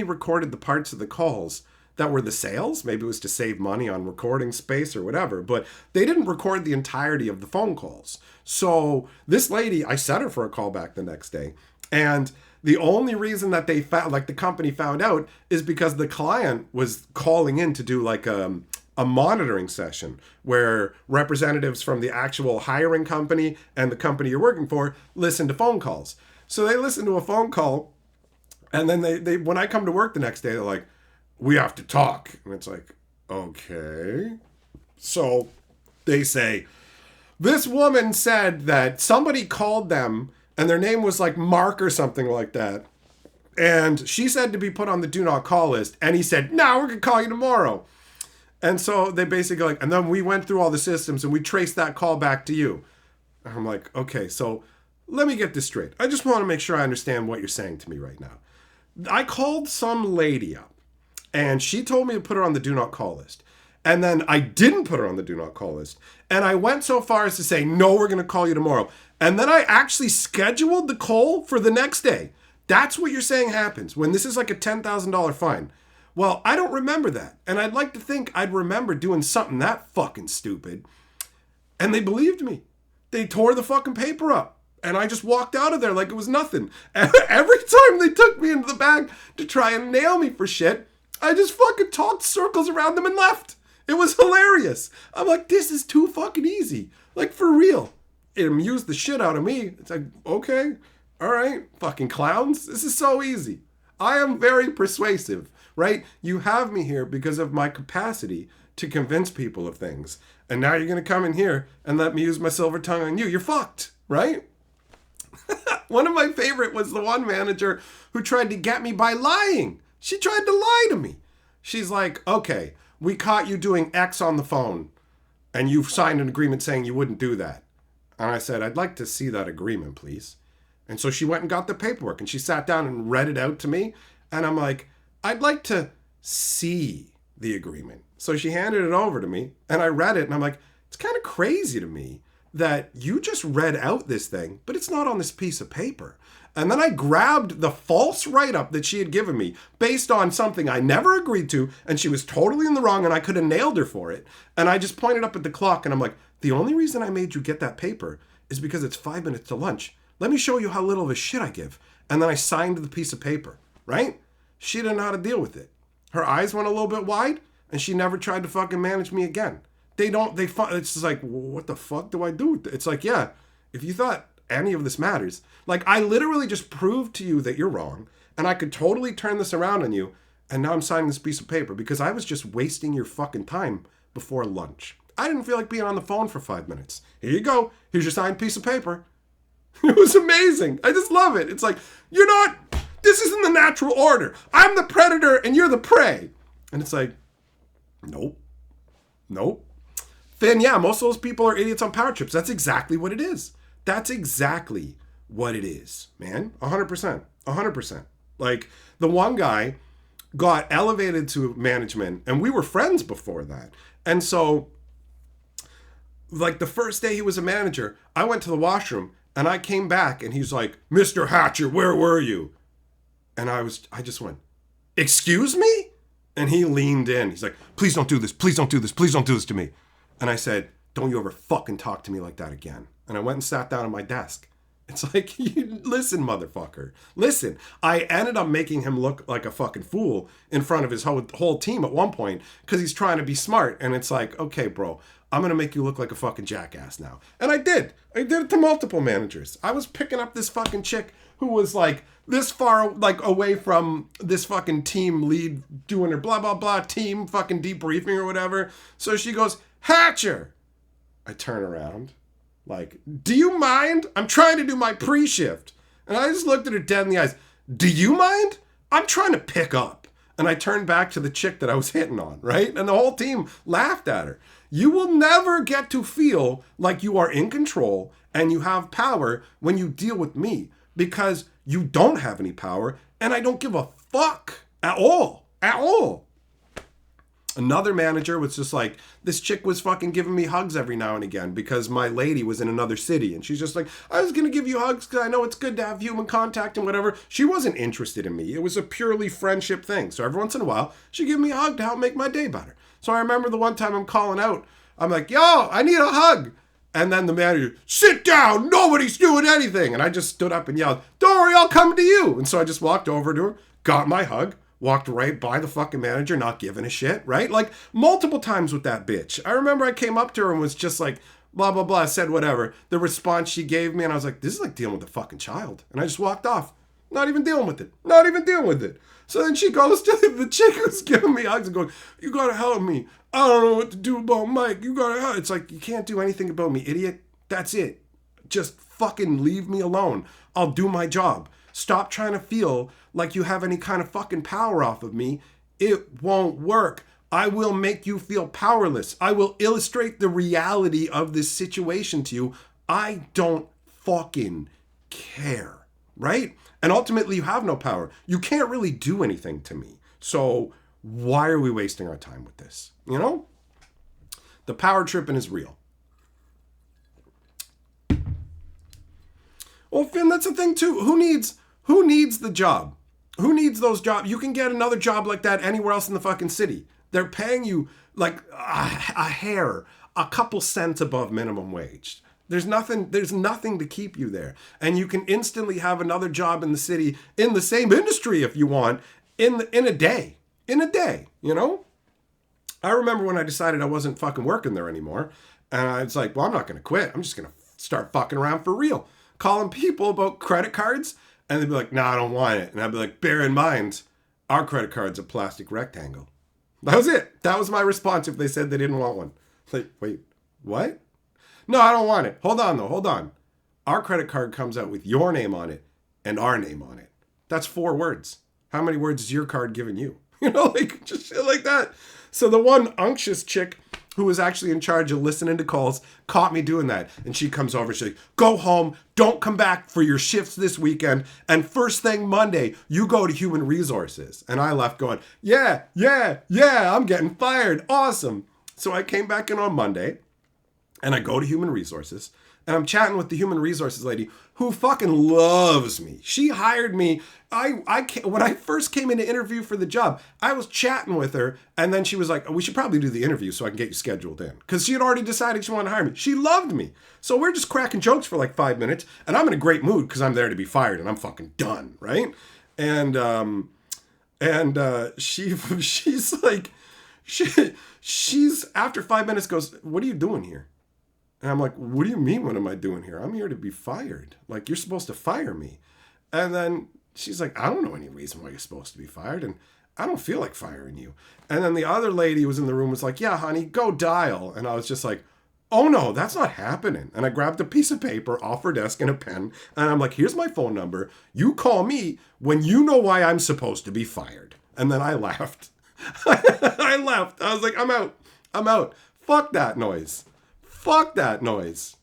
recorded the parts of the calls that were the sales. Maybe it was to save money on recording space or whatever, but they didn't record the entirety of the phone calls. So this lady, I set her for a call back the next day. And the only reason that they found, like the company found out, is because the client was calling in to do like a monitoring session where representatives from the actual hiring company and the company you're working for listen to phone calls. So they listen to a phone call, and then they when I come to work the next day, they're like, we have to talk. And it's like, okay. So they say, this woman said that somebody called them and their name was like Mark or something like that. And she said to be put on the do not call list. And he said, no, we're going to call you tomorrow. And so they basically like, and then we went through all the systems and we traced that call back to you. And I'm like, okay, so let me get this straight. I just want to make sure I understand what you're saying to me right now. I called some lady up and she told me to put her on the do not call list. And then I didn't put her on the do not call list. And I went so far as to say, no, we're going to call you tomorrow. And then I actually scheduled the call for the next day. That's what you're saying happens when this is like a $10,000 fine. Well, I don't remember that. And I'd like to think I'd remember doing something that fucking stupid. And they believed me. They tore the fucking paper up. And I just walked out of there like it was nothing. And every time they took me into the back to try and nail me for shit, I just fucking talked circles around them and left. It was hilarious. I'm like, this is too fucking easy. Like, for real. It amused the shit out of me. It's like, okay, all right, fucking clowns. This is so easy. I am very persuasive, right? You have me here because of my capacity to convince people of things. And now you're going to come in here and let me use my silver tongue on you. You're fucked, right? One of my favorite was the one manager who tried to get me by lying. She tried to lie to me. She's like, okay, we caught you doing X on the phone and you've signed an agreement saying you wouldn't do that. And I said, I'd like to see that agreement, please. And so she went and got the paperwork and she sat down and read it out to me. And I'm like, I'd like to see the agreement. So she handed it over to me and I read it and I'm like, it's kind of crazy to me that you just read out this thing, but it's not on this piece of paper. And then I grabbed the false write-up that she had given me based on something I never agreed to, and she was totally in the wrong, and I could have nailed her for it. And I just pointed up at the clock, and I'm like, the only reason I made you get that paper is because it's 5 minutes to lunch. Let me show you how little of a shit I give. And then I signed the piece of paper, right? She didn't know how to deal with it. Her eyes went a little bit wide, and she never tried to fucking manage me again. It's just like, what the fuck do I do? It's like, yeah, if you thought any of this matters, like I literally just proved to you that you're wrong and I could totally turn this around on you, and now I'm signing this piece of paper because I was just wasting your fucking time before lunch. I didn't feel like being on the phone for 5 minutes. Here you go. Here's your signed piece of paper. It was amazing. I just love it. It's like, this isn't the natural order. I'm the predator and you're the prey. And it's like, nope. Then yeah, most of those people are idiots on power trips. That's exactly what it is. That's exactly what it is, man. 100%. Like, the one guy got elevated to management, and we were friends before that. And so, like, the first day he was a manager, I went to the washroom, and I came back, and he's like, Mr. Hatcher, where were you? And I just went, excuse me? And he leaned in. He's like, please don't do this. Please don't do this. Please don't do this to me. And I said, don't you ever fucking talk to me like that again. And I went and sat down at my desk. It's like, listen, motherfucker. Listen, I ended up making him look like a fucking fool in front of his whole team at one point because he's trying to be smart. And it's like, okay, bro, I'm going to make you look like a fucking jackass now. And I did. I did it to multiple managers. I was picking up this fucking chick who was like this far like away from this fucking team lead doing her blah, blah, blah team fucking debriefing or whatever. So she goes, Hatcher. I turn around like, do you mind? I'm trying to do my pre-shift. And I just looked at her dead in the eyes. Do you mind? I'm trying to pick up. And I turned back to the chick that I was hitting on, right? And the whole team laughed at her. You will never get to feel like you are in control and you have power when you deal with me because you don't have any power and I don't give a fuck at all. At all. Another manager was just like, this chick was fucking giving me hugs every now and again because my lady was in another city. And she's just like, I was going to give you hugs because I know it's good to have human contact and whatever. She wasn't interested in me. It was a purely friendship thing. So every once in a while, she'd give me a hug to help make my day better. So I remember the one time I'm calling out, I'm like, yo, I need a hug. And then the manager, sit down, nobody's doing anything. And I just stood up and yelled, don't worry, I'll come to you. And so I just walked over to her, got my hug, walked right by the fucking manager, not giving a shit, right? Like multiple times with that bitch. I remember I came up to her and was just like, blah, blah, blah, said whatever. The response she gave me, and I was like, this is like dealing with a fucking child. And I just walked off, not even dealing with it, not even dealing with it. So then she goes to the chick who's giving me hugs and going, you gotta help me. I don't know what to do about Mike. You gotta help. It's like, you can't do anything about me, idiot. That's it. Just fucking leave me alone. I'll do my job. Stop trying to feel like you have any kind of fucking power off of me. It won't work. I will make you feel powerless. I will illustrate the reality of this situation to you. I don't fucking care, right? And ultimately, you have no power. You can't really do anything to me. So why are we wasting our time with this? You know? The power tripping is real. Well, Finn, that's the thing too. Who needs the job? Who needs those jobs? You can get another job like that anywhere else in the fucking city. They're paying you like a hair, a couple cents above minimum wage. There's nothing to keep you there. And you can instantly have another job in the city in the same industry if you want in a day. In a day, you know? I remember when I decided I wasn't fucking working there anymore. And I was like, well, I'm not going to quit. I'm just going to start fucking around for real. Calling people about credit cards. And they'd be like, no, I don't want it. And I'd be like, bear in mind, our credit card's a plastic rectangle. That was it. That was my response if they said they didn't want one. Like, wait, what? No, I don't want it. Hold on, though. Hold on. Our credit card comes out with your name on it and our name on it. That's 4 words. How many words is your card giving you? You know, like, just shit like that. So the one unctuous chick who was actually in charge of listening to calls caught me doing that. And she comes over, she's like, go home, don't come back for your shifts this weekend. And first thing Monday, you go to human resources. And I left going, yeah, I'm getting fired. Awesome. So I came back in on Monday and I go to human resources and I'm chatting with the human resources lady who fucking loves me. She hired me. When I first came in to interview for the job, I was chatting with her and then she was like, we should probably do the interview so I can get you scheduled in. Because she had already decided she wanted to hire me. She loved me. So we're just cracking jokes for like 5 minutes and I'm in a great mood because I'm there to be fired and I'm fucking done, right? And she's like, she's after 5 minutes goes, what are you doing here? And I'm like, what do you mean, what am I doing here? I'm here to be fired. Like, you're supposed to fire me. And then she's like, I don't know any reason why you're supposed to be fired. And I don't feel like firing you. And then the other lady who was in the room was like, yeah, honey, go dial. And I was just like, oh no, that's not happening. And I grabbed a piece of paper off her desk and a pen. And I'm like, here's my phone number. You call me when you know why I'm supposed to be fired. And then I laughed. I laughed. I was like, I'm out. Fuck that noise. Fuck that noise.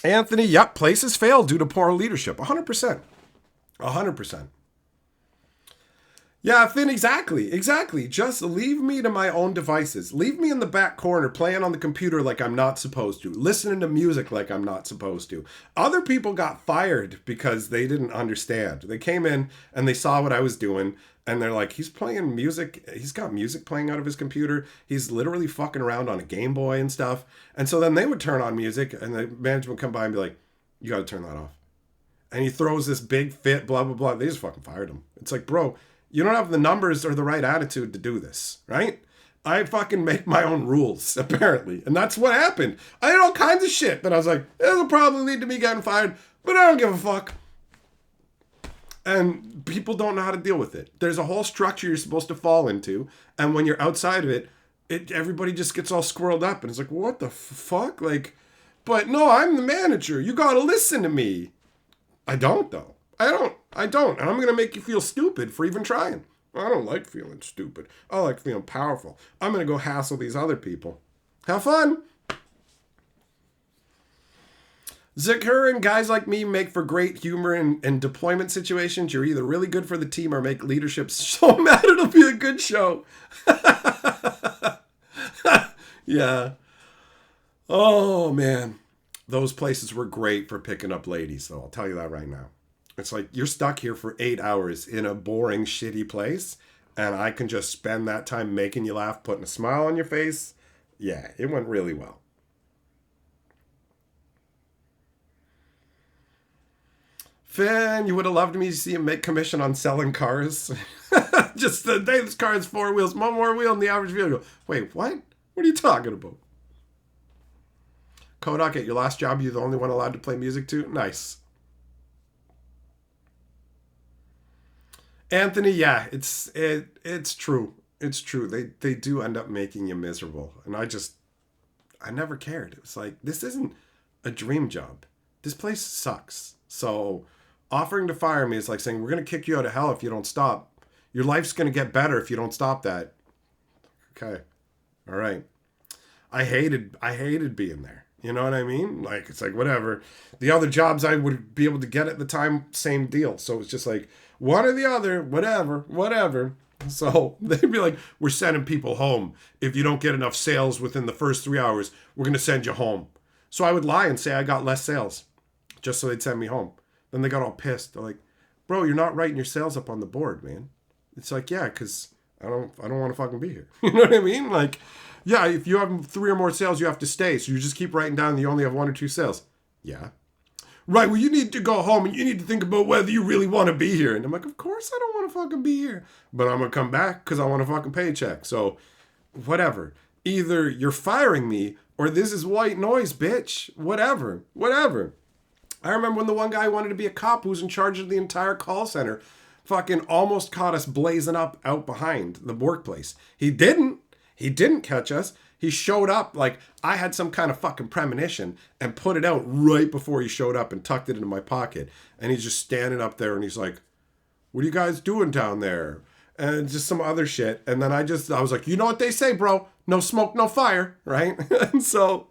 Anthony, yep, places fail due to poor leadership. 100%. 100%. Yeah, Finn, exactly. Just leave me to my own devices. Leave me in the back corner playing on the computer like I'm not supposed to. Listening to music like I'm not supposed to. Other people got fired because they didn't understand. They came in and they saw what I was doing and they're like, he's playing music. He's got music playing out of his computer. He's literally fucking around on a Game Boy and stuff. And so then they would turn on music and the management would come by and be like, you got to turn that off. And he throws this big fit, blah, blah, blah. They just fucking fired him. It's like, bro, you don't have the numbers or the right attitude to do this, right? I fucking make my own rules, apparently. And that's what happened. I did all kinds of shit that I was like, it'll probably lead to me getting fired, but I don't give a fuck. And people don't know how to deal with it. There's a whole structure you're supposed to fall into. And when you're outside of it, everybody just gets all squirreled up. And it's like, what the fuck? Like, but no, I'm the manager. You got to listen to me. I don't, though. I don't. And I'm going to make you feel stupid for even trying. I don't like feeling stupid. I like feeling powerful. I'm going to go hassle these other people. Have fun. Zakur and guys like me make for great humor in deployment situations. You're either really good for the team or make leadership so mad it'll be a good show. Yeah. Oh, man. Those places were great for picking up ladies, though. I'll tell you that right now. It's like you're stuck here for 8 hours in a boring, shitty place, and I can just spend that time making you laugh, putting a smile on your face. Yeah, it went really well. Finn, you would have loved me to see him make commission on selling cars. Just the day this car has 4 wheels, one more wheel in the average vehicle. Wait, what? What are you talking about? Kodak, at your last job, you're the only one allowed to play music to? Nice. Anthony, yeah, it's true. It's true. They do end up making you miserable. And I never cared. It was like, this isn't a dream job. This place sucks. So offering to fire me is like saying, we're going to kick you out of hell if you don't stop. Your life's going to get better if you don't stop that. Okay. All right. I hated being there. You know what I mean? Like, it's like, whatever. The other jobs I would be able to get at the time, same deal. So it's just like, one or the other, whatever. So they'd be like, we're sending people home. If you don't get enough sales within the first 3 hours, we're going to send you home. So I would lie and say I got less sales just so they'd send me home. Then they got all pissed. They're like, bro, you're not writing your sales up on the board, man. It's like, yeah, because I don't want to fucking be here. You know what I mean? Like, yeah, if you have 3 or more sales, you have to stay. So you just keep writing down that you only have 1 or 2 sales. Yeah. Right, well, you need to go home and you need to think about whether you really want to be here. And I'm like, of course I don't want to fucking be here. But I'm going to come back because I want a fucking paycheck. So, whatever. Either you're firing me or this is white noise, bitch. Whatever. I remember when the one guy wanted to be a cop who was in charge of the entire call center fucking almost caught us blazing up out behind the workplace. He didn't catch us. He showed up like I had some kind of fucking premonition and put it out right before he showed up and tucked it into my pocket. And he's just standing up there and he's like, what are you guys doing down there? And just some other shit. And then I was like, you know what they say, bro? No smoke, no fire, right? And so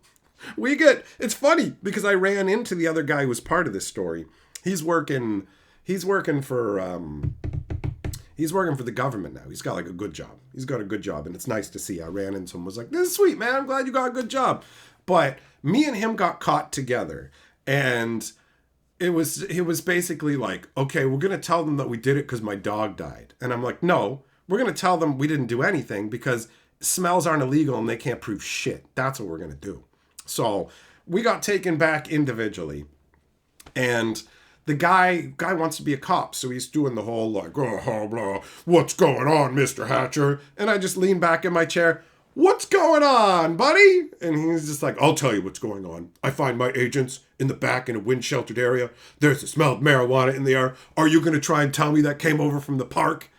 it's funny because I ran into the other guy who was part of this story. He's working for the government now. He's got like a good job. He's got a good job, and it's nice to see. I ran into him, was like, this is sweet, man. I'm glad you got a good job. But me and him got caught together, and it was basically like, okay, we're going to tell them that we did it because my dog died. And I'm like, no, we're going to tell them we didn't do anything because smells aren't illegal and they can't prove shit. That's what we're going to do. So we got taken back individually, and the guy wants to be a cop, so he's doing the whole like, oh, blah, what's going on, Mr. Hatcher? And I just lean back in my chair, what's going on, buddy? And he's just like, I'll tell you what's going on. I find my agents in the back in a wind-sheltered area. There's the smell of marijuana in the air. Are you going to try and tell me that came over from the park?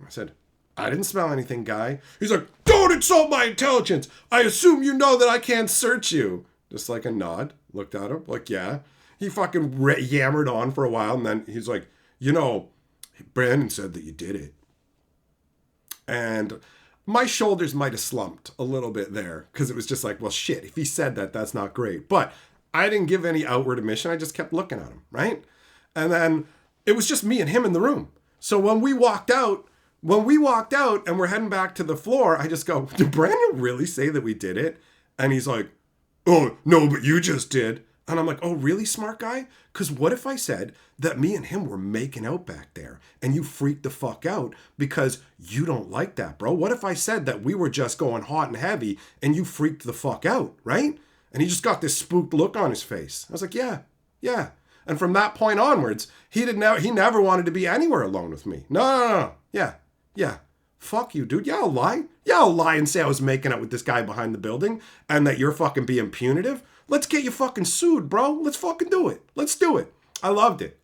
I said, I didn't smell anything, guy. He's like, don't insult my intelligence. I assume you know that I can't search you. Just like a nod. Looked at him, like, yeah. He fucking yammered on for a while, and then he's like, Brandon said that you did it. And my shoulders might have slumped a little bit there, because it was just like, well, shit, if he said that, that's not great. But I didn't give any outward admission. I just kept looking at him, right? And then it was just me and him in the room. So when we walked out and we're heading back to the floor, I just go, did Brandon really say that we did it? And he's like, oh, no, but you just did. And I'm like, oh, really, smart guy? Because what if I said that me and him were making out back there and you freaked the fuck out because you don't like that, bro? What if I said that we were just going hot and heavy and you freaked the fuck out, right? And he just got this spooked look on his face. I was like, yeah. And from that point onwards, he never wanted to be anywhere alone with me. No. Yeah. Fuck you, dude. Yeah, I'll lie. I'll lie and say I was making out with this guy behind the building and that you're fucking being punitive. Let's get you fucking sued, bro. Let's fucking do it. Let's do it. I loved it.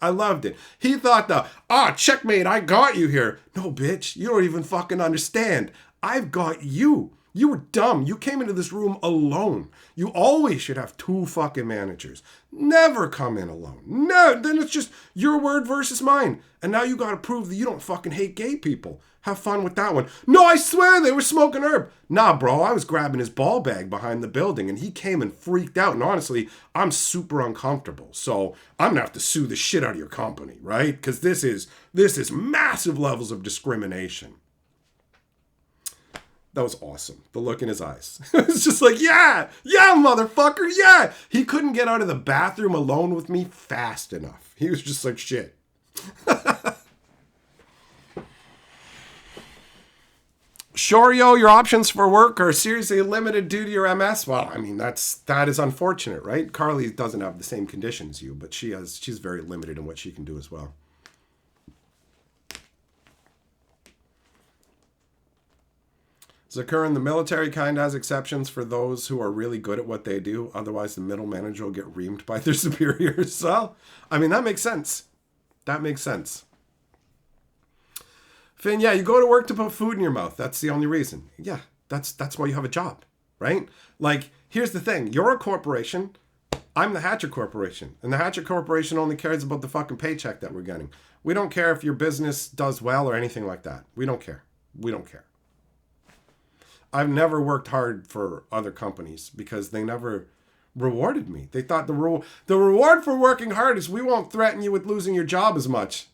He thought checkmate, I got you here. No, bitch, you don't even fucking understand. I've got you. You were dumb. You came into this room alone. You always should have 2 fucking managers. Never come in alone. No, then it's just your word versus mine. And now you got to prove that you don't fucking hate gay people. Have fun with that one. No, I swear they were smoking herb. Nah, bro, I was grabbing his ball bag behind the building and he came and freaked out. And honestly, I'm super uncomfortable. So I'm gonna have to sue the shit out of your company, right? Because this is massive levels of discrimination. That was awesome. The look in his eyes. It's just like, yeah, motherfucker, yeah. He couldn't get out of the bathroom alone with me fast enough. He was just like, shit. Sure, yo, your options for work are seriously limited due to your MS. Well, I mean, that is unfortunate, right? Carly doesn't have the same condition as you, but she's very limited in what she can do as well. Zakura in the military kind has exceptions for those who are really good at what they do. Otherwise, the middle manager will get reamed by their superiors. So, I mean, that makes sense. That makes sense. Finn, yeah, you go to work to put food in your mouth. That's the only reason. Yeah, that's why you have a job, right? Like, here's the thing. You're a corporation. I'm the Hatcher Corporation. And the Hatcher Corporation only cares about the fucking paycheck that we're getting. We don't care if your business does well or anything like that. We don't care. We don't care. I've never worked hard for other companies because they never rewarded me. They thought the reward for working hard is we won't threaten you with losing your job as much.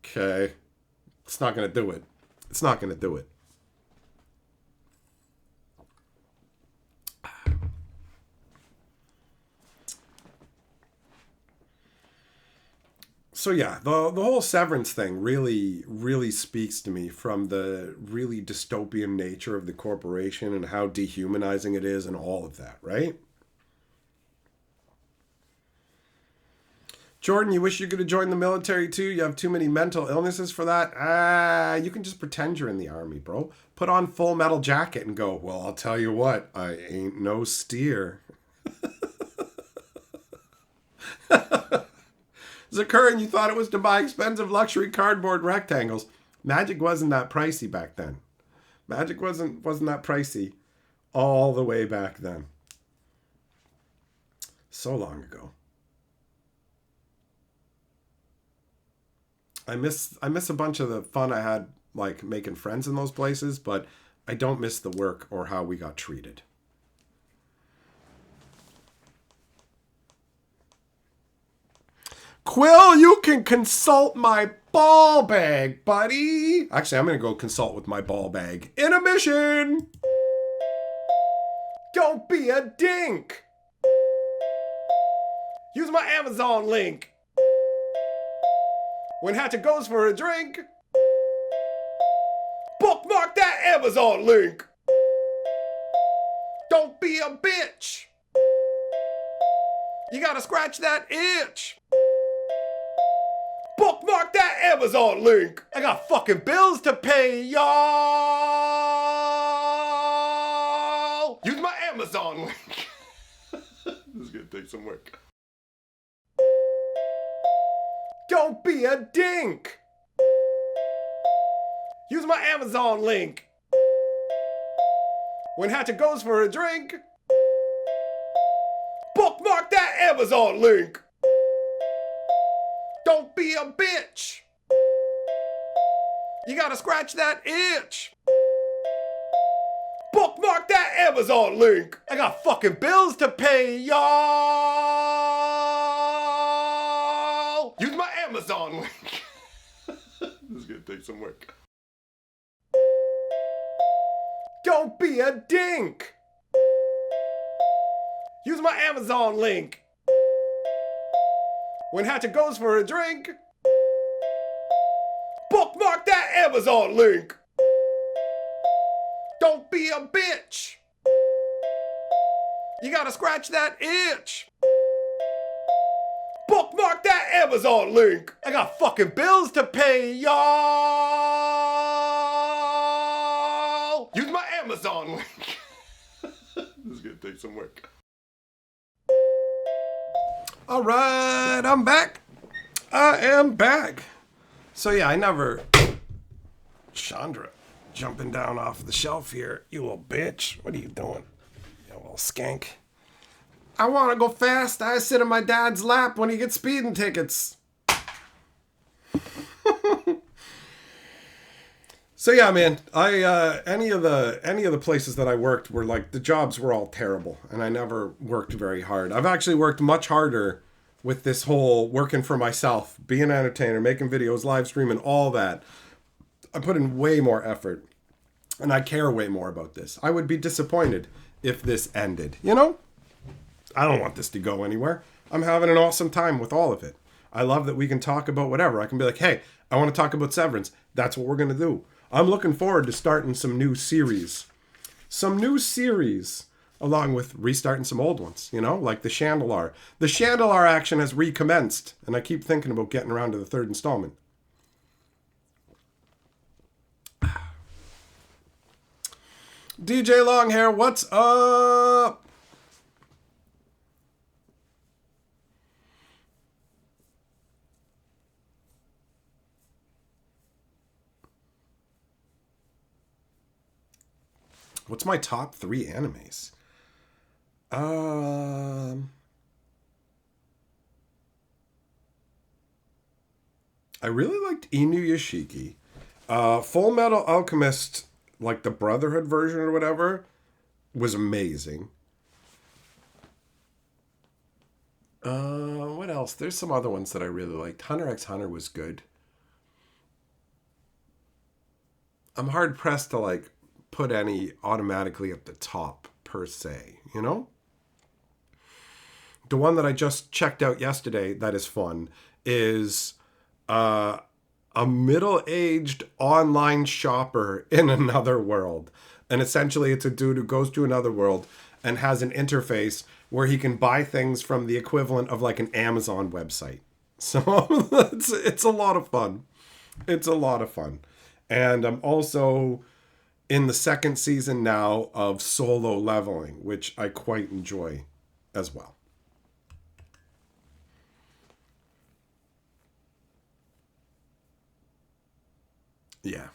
Okay. It's not going to do it. It's not going to do it. So yeah, the whole Severance thing really, really speaks to me from the really dystopian nature of the corporation and how dehumanizing it is and all of that, right? Jordan, you wish you could have joined the military too? You have too many mental illnesses for that? You can just pretend you're in the army, bro. Put on Full Metal Jacket and go, well, I'll tell you what, I ain't no steer. Zakurin, you thought it was to buy expensive luxury cardboard rectangles. Magic wasn't that pricey back then. Magic wasn't that pricey all the way back then. So long ago. I miss a bunch of the fun I had, like making friends in those places, but I don't miss the work or how we got treated. Quill, you can consult my ball bag, buddy. Actually, I'm going to go consult with my ball bag. In a mission. Don't be a dink. Use my Amazon link. When Hatcher goes for a drink, bookmark that Amazon link. Don't be a bitch. You gotta scratch that itch. Bookmark that Amazon link. I got fucking bills to pay, y'all. Use my Amazon link. This is gonna take some work. Don't be a dink. Use my Amazon link. When Hatcher goes for a drink, bookmark that Amazon link. Don't be a bitch. You gotta scratch that itch. Bookmark that Amazon link. I got fucking bills to pay, y'all. Use my Amazon link. This is gonna take some work. Don't be a dink. Use my Amazon link. When Hatcher goes for a drink, bookmark that Amazon link. Don't be a bitch. You gotta scratch that itch. Bookmark that Amazon link. I got fucking bills to pay, y'all. Use my Amazon link. This is gonna take some work. All right, I'm back. I am back. So yeah, Chandra, jumping down off the shelf here. You little bitch. What are you doing? You little skank. I want to go fast. I sit in my dad's lap when he gets speeding tickets. So yeah, man, I any of the places that I worked were like the jobs were all terrible, and I never worked very hard. I've actually worked much harder with this whole working for myself, being an entertainer, making videos, live streaming, all that. I put in way more effort, and I care way more about this. I would be disappointed if this ended. You know, I don't want this to go anywhere. I'm having an awesome time with all of it. I love that we can talk about whatever. I can be like, hey, I want to talk about Severance. That's what we're going to do. I'm looking forward to starting some new series. Some new series, along with restarting some old ones, you know, like the Chandelar. The Chandelar action has recommenced, and I keep thinking about getting around to the third installment. DJ Longhair, what's up? What's my top 3 animes? I really liked Inuyashiki. Full Metal Alchemist, like the Brotherhood version or whatever, was amazing. What else? There's some other ones that I really liked. Hunter x Hunter was good. I'm hard pressed to like put any automatically at the top per se, you know? The one that I just checked out yesterday that is fun is a middle-aged online shopper in another world. And essentially it's a dude who goes to another world and has an interface where he can buy things from the equivalent of like an Amazon website. So it's a lot of fun. It's a lot of fun. And I'm also in the second season now of Solo Leveling, which I quite enjoy as well. Yeah.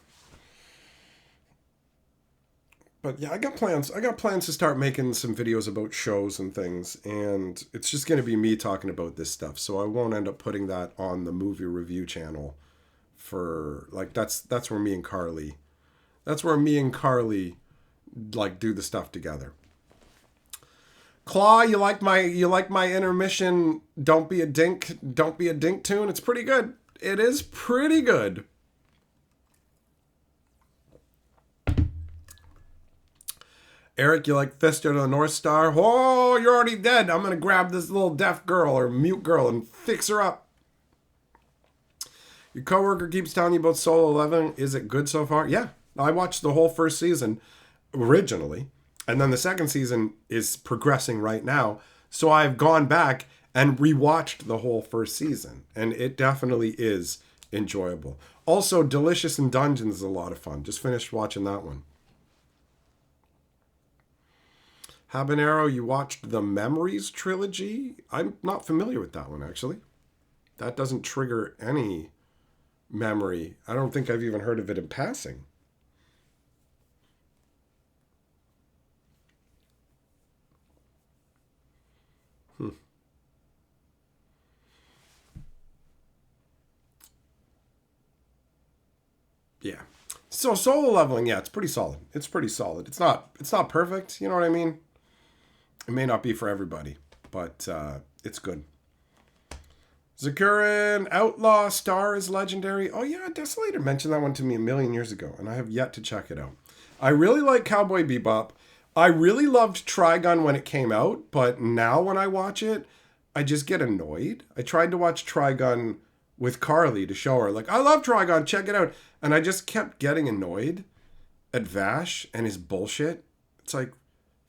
But yeah, I got plans. I got plans to start making some videos about shows and things, and it's just going to be me talking about this stuff. So I won't end up putting that on the movie review channel for like that's where me and Carly like do the stuff together. Claw, you like my intermission don't be a dink tune? It's pretty good. It is pretty good. Eric, you like Fist of the North Star? Oh, you're already dead. I'm going to grab this little deaf girl or mute girl and fix her up. Your coworker keeps telling you about Solo 11. Is it good so far? Yeah. I watched the whole first season originally, and then the second season is progressing right now. So I've gone back and rewatched the whole first season, and it definitely is enjoyable. Also, Delicious in Dungeons is a lot of fun. Just finished watching that one. Habanero, you watched the Memories trilogy? I'm not familiar with that one, actually. That doesn't trigger any memory. I don't think I've even heard of it in passing. Yeah. So Solo Leveling, yeah, it's pretty solid. It's pretty solid. It's not perfect, you know what I mean? It may not be for everybody, but it's good. Zakurin, Outlaw Star is legendary. Oh yeah, Desolator mentioned that one to me a million years ago, and I have yet to check it out. I really like Cowboy Bebop. I really loved Trigun when it came out, but now when I watch it, I just get annoyed. I tried to watch Trigun with Carly to show her, like, I love Trigun, check it out. And I just kept getting annoyed at Vash and his bullshit. It's like,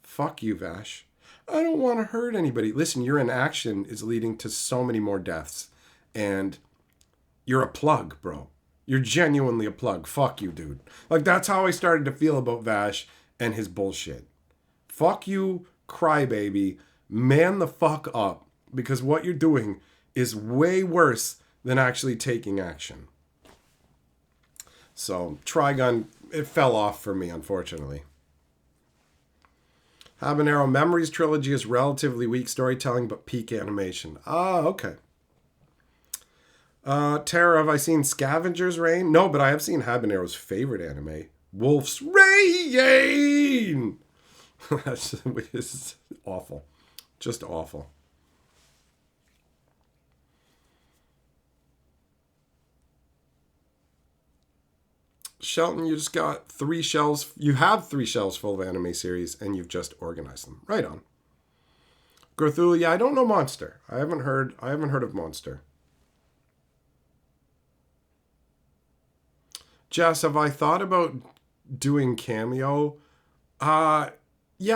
fuck you, Vash. I don't want to hurt anybody. Listen, your inaction is leading to so many more deaths. And you're a plug, bro. You're genuinely a plug. Fuck you, dude. Like, that's how I started to feel about Vash and his bullshit. Fuck you, crybaby. Man the fuck up. Because what you're doing is way worse than actually taking action. So, Trigun, it fell off for me, unfortunately. Habanero Memories trilogy is relatively weak storytelling, but peak animation. Ah, okay. Tara, have I seen Scavenger's Reign? No, but I have seen Habanero's favorite anime, Wolf's Rain. That's it's awful. Just awful. Shelton, you just got 3 shelves. You have 3 shelves full of anime series, and you've just organized them. Right on. Gorthula, yeah, I don't know Monster. I haven't heard of Monster. Jess, have I thought about doing Cameo? Yeah,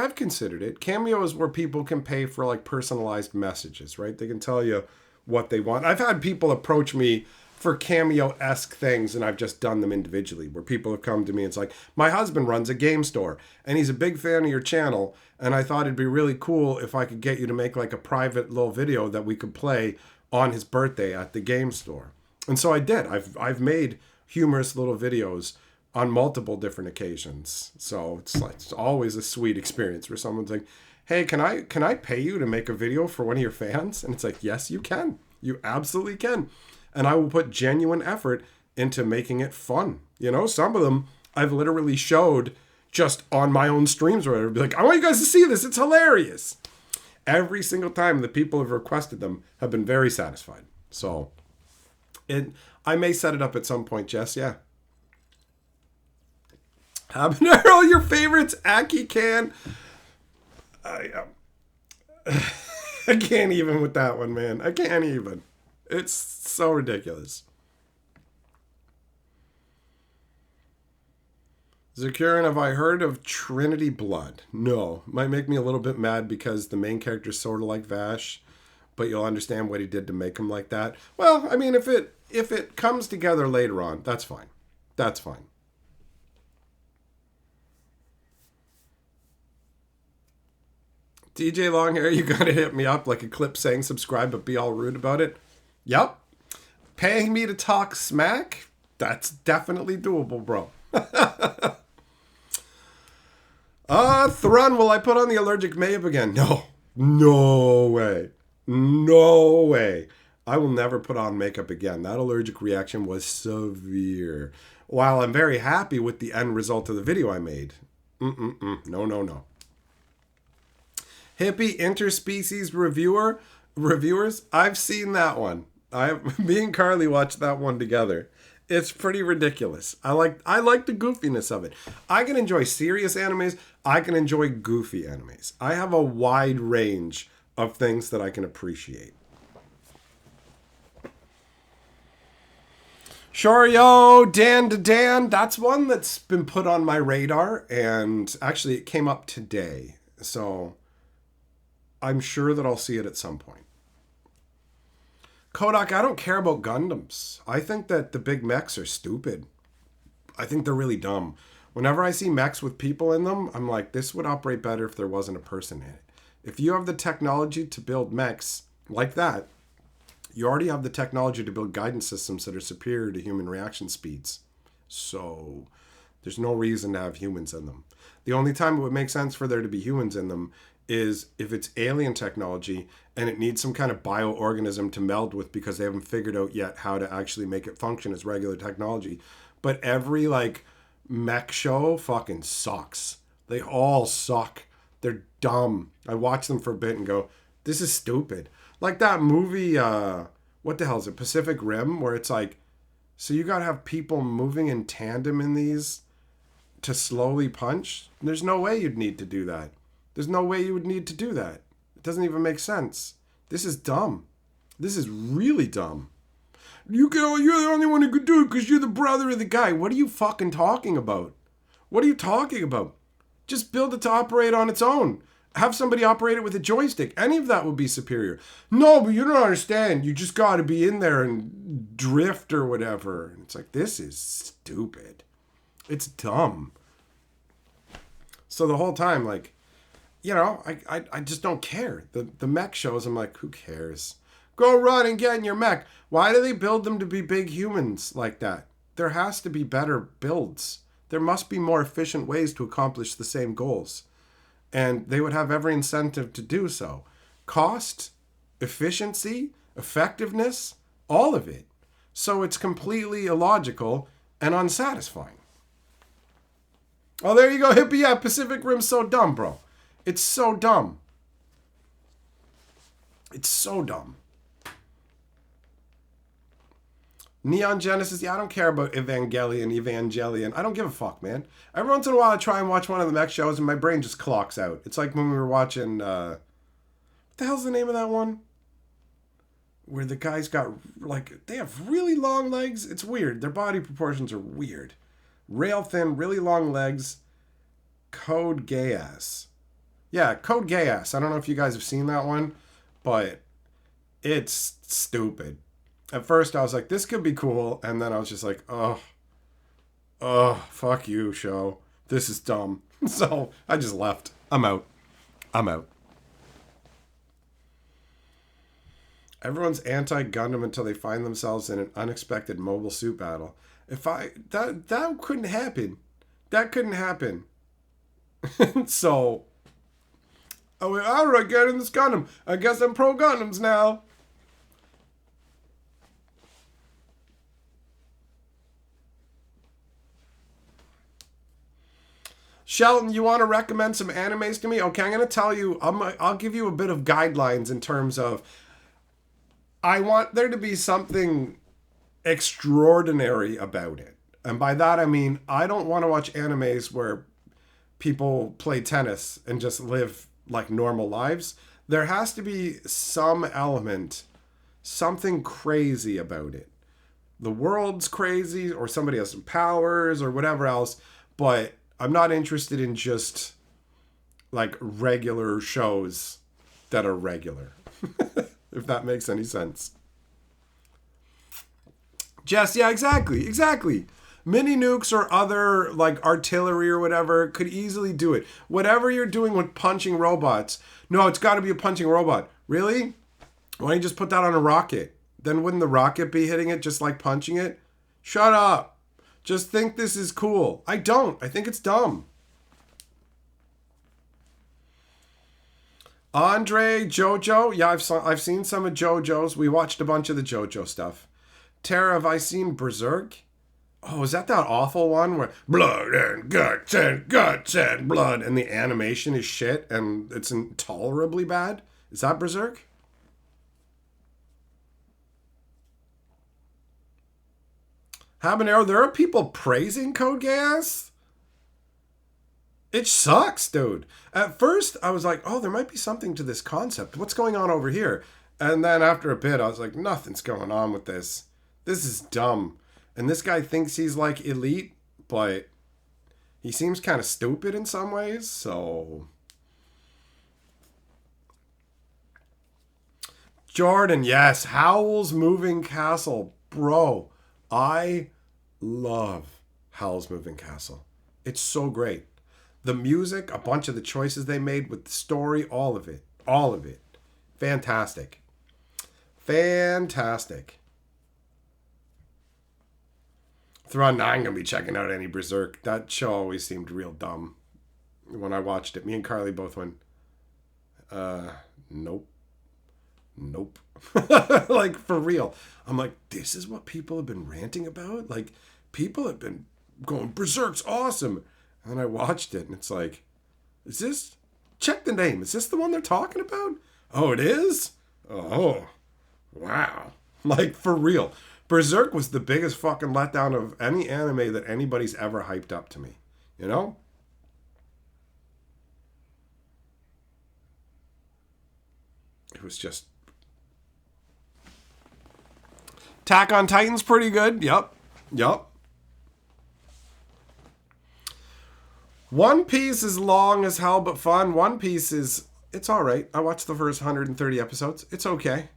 I've considered it. Cameo is where people can pay for like personalized messages, right? They can tell you what they want. I've had people approach me for Cameo-esque things, and I've just done them individually, where people have come to me and it's like, my husband runs a game store, and he's a big fan of your channel, and I thought it'd be really cool if I could get you to make like a private little video that we could play on his birthday at the game store. And so I did. I've made humorous little videos on multiple different occasions. So it's always a sweet experience where someone's like, "Hey, can I pay you to make a video for one of your fans?" And it's like, "Yes, you can. You absolutely can." And I will put genuine effort into making it fun. You know, some of them I've literally showed just on my own streams where I'd be like, "I want you guys to see this. It's hilarious." Every single time the people have requested them have been very satisfied. So I may set it up at some point, Jess. Yeah. Habanero, your favorites, Aki can. I can't even with that one, man. I can't even. It's so ridiculous. Zakurin, have I heard of Trinity Blood? No. Might make me a little bit mad because the main character's sort of like Vash, but you'll understand what he did to make him like that. Well, I mean, if it comes together later on, that's fine. That's fine. DJ Longhair, you gotta hit me up like a clip saying subscribe but be all rude about it. Yep. Paying me to talk smack? That's definitely doable, bro. Thrun, will I put on the allergic mayhem again? No. No way. No way. I will never put on makeup again. That allergic reaction was severe. While I'm very happy with the end result of the video I made. No, no, no. Hippie interspecies reviewers. I've seen that one. Me and Carly watched that one together. It's pretty ridiculous. I like the goofiness of it. I can enjoy serious animes. I can enjoy goofy animes. I have a wide range of things that I can appreciate. Shorio, Dan to Dan. That's one that's been put on my radar, and actually it came up today. So I'm sure that I'll see it at some point. Kodak, I don't care about Gundams. I think that the big mechs are stupid. I think they're really dumb. Whenever I see mechs with people in them, I'm like, this would operate better if there wasn't a person in it. If you have the technology to build mechs like that, you already have the technology to build guidance systems that are superior to human reaction speeds. So there's no reason to have humans in them. The only time it would make sense for there to be humans in them is if it's alien technology and it needs some kind of bioorganism to meld with because they haven't figured out yet how to actually make it function as regular technology. But every like mech show fucking sucks. They all suck. They're dumb. I watch them for a bit and go, this is stupid. Like that movie, what the hell is it? Pacific Rim, where it's like, so you gotta have people moving in tandem in these to slowly punch? There's no way you'd need to do that. There's no way you would need to do that. It doesn't even make sense. This is dumb. This is really dumb. You're the only one who could do it because you're the brother of the guy. What are you fucking talking about? What are you talking about? Just build it to operate on its own. Have somebody operate it with a joystick. Any of that would be superior. No, but you don't understand. You just got to be in there and drift or whatever. And it's like, this is stupid. It's dumb. So the whole time, like, you know, I just don't care. The mech shows, I'm like, who cares? Go run and get in your mech. Why do they build them to be big humans like that? There has to be better builds. There must be more efficient ways to accomplish the same goals. And they would have every incentive to do so. Cost, efficiency, effectiveness, all of it. So it's completely illogical and unsatisfying. Oh, there you go, Hippie. Yeah, Pacific Rim's so dumb, bro. It's so dumb. It's so dumb. Neon Genesis, yeah, I don't care about Evangelion. I don't give a fuck, man. Every once in a while, I try and watch one of the mech shows, and my brain just clocks out. It's like when we were watching, what the hell's the name of that one? Where the guys got, like, they have really long legs. It's weird. Their body proportions are weird. Rail thin, really long legs. Code Geass. Yeah, Code Geass. I don't know if you guys have seen that one, but it's stupid. At first, I was like, this could be cool. And then I was just like, fuck you, show. This is dumb. So I just left. I'm out. Everyone's anti-Gundam until they find themselves in an unexpected mobile suit battle. That couldn't happen. That couldn't happen. So, how do I get in this Gundam? I guess I'm pro Gundams now. Shelton, you want to recommend some animes to me? Okay, I'm going to tell you, I'll give you a bit of guidelines in terms of, I want there to be something extraordinary about it. And by that, I mean, I don't want to watch animes where people play tennis and just live like normal lives. There has to be some element, something crazy about it. The world's crazy, or somebody has some powers, or whatever else, but I'm not interested in just like regular shows that are regular. If that makes any sense. Jess, yeah, exactly. Mini nukes or other like artillery or whatever could easily do it. Whatever you're doing with punching robots, no, it's got to be a punching robot. Really? Why don't you just put that on a rocket? Then wouldn't the rocket be hitting it just like punching it? Shut up. Just think this is cool. I don't. I think it's dumb. Andre, JoJo. Yeah, I've seen some of JoJo's. We watched a bunch of the JoJo stuff. Tara, have I seen Berserk? Oh, is that awful one where blood and guts and blood and the animation is shit and it's intolerably bad? Is that Berserk? Habanero, there are people praising Code Geass? It sucks, dude. At first, I was like, oh, there might be something to this concept. What's going on over here? And then after a bit, I was like, nothing's going on with this. This is dumb. And this guy thinks he's like elite, but he seems kind of stupid in some ways, so... Jordan, yes. Howl's Moving Castle. Bro, I love Howl's Moving Castle. It's so great. The music, a bunch of the choices they made with the story, all of it. Fantastic. Thrawn, I'm going to be checking out any Berserk. That show always seemed real dumb when I watched it. Me and Carly both went, nope. Like, for real. I'm like, this is what people have been ranting about? Like, people have been going, Berserk's awesome. And I watched it, and it's like, is this... Check the name. Is this the one they're talking about? Oh, it is? Oh, wow. Like, for real. Berserk was the biggest fucking letdown of any anime that anybody's ever hyped up to me. You know? It was just... Attack on Titan's pretty good. Yup. One Piece is long as hell, but fun. One Piece is... It's alright. I watched the first 130 episodes. It's okay.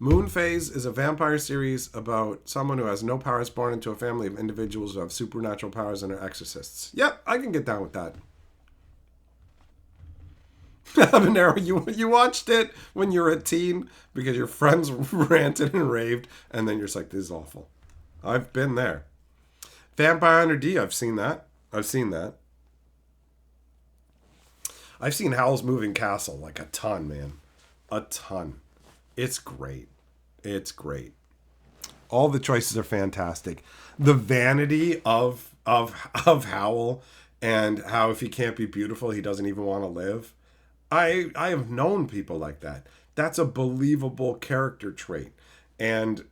Moon Phase is a vampire series about someone who has no powers born into a family of individuals who have supernatural powers and are exorcists. Yep, I can get down with that. Habanero, you watched it when you were a teen because your friends ranted and raved, and then you're just like, this is awful. I've been there. Vampire Hunter D, I've seen that. I've seen Howl's Moving Castle, like a ton, man. A ton. It's great. It's great. All the choices are fantastic. The vanity of Howell, and how if he can't be beautiful, he doesn't even want to live. I have known people like that. That's a believable character trait, and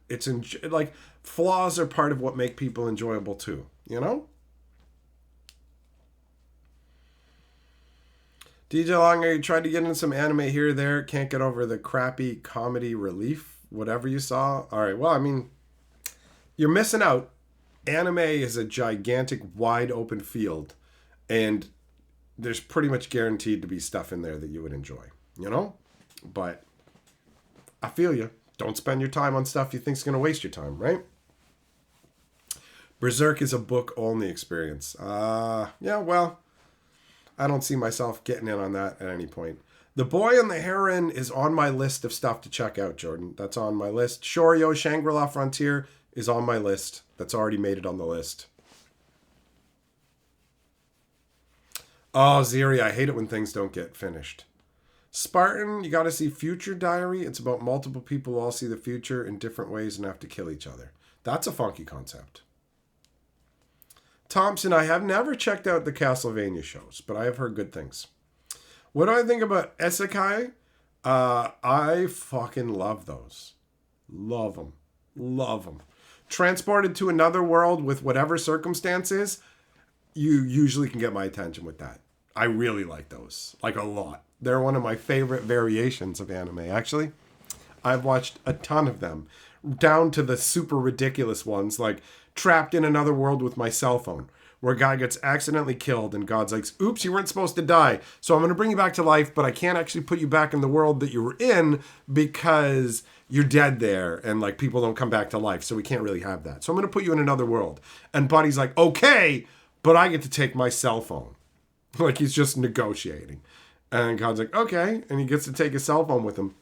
like flaws are part of what make people enjoyable too. You know. DJ Longer, you tried to get in some anime here or there. Can't get over the crappy comedy relief, whatever you saw. All right, well, I mean, you're missing out. Anime is a gigantic, wide open field, and there's pretty much guaranteed to be stuff in there that you would enjoy, you know? But I feel you. Don't spend your time on stuff you think's going to waste your time, right? Berserk is a book-only experience. Yeah, well, I don't see myself getting in on that at any point. The Boy and the Heron is on my list of stuff to check out, Jordan. That's on my list. Shoryo Shangri-La Frontier is on my list. That's already made it on the list. Oh, Ziri, I hate it when things don't get finished. Spartan, you got to see Future Diary. It's about multiple people who all see the future in different ways and have to kill each other. That's a funky concept. Thompson, I have never checked out the Castlevania shows, but I have heard good things. What do I think about Isekai? I fucking love those. Love them. Love them. Transported to another world with whatever circumstances, you usually can get my attention with that. I really like those. Like a lot. They're one of my favorite variations of anime, actually. I've watched a ton of them. Down to the super ridiculous ones, like Trapped in Another World with My Cell Phone, where a guy gets accidentally killed and God's like, oops, you weren't supposed to die. So I'm going to bring you back to life, but I can't actually put you back in the world that you were in because you're dead there and like people don't come back to life. So we can't really have that. So I'm going to put you in another world. And Buddy's like, okay, but I get to take my cell phone. Like he's just negotiating. And God's like, okay. And he gets to take his cell phone with him.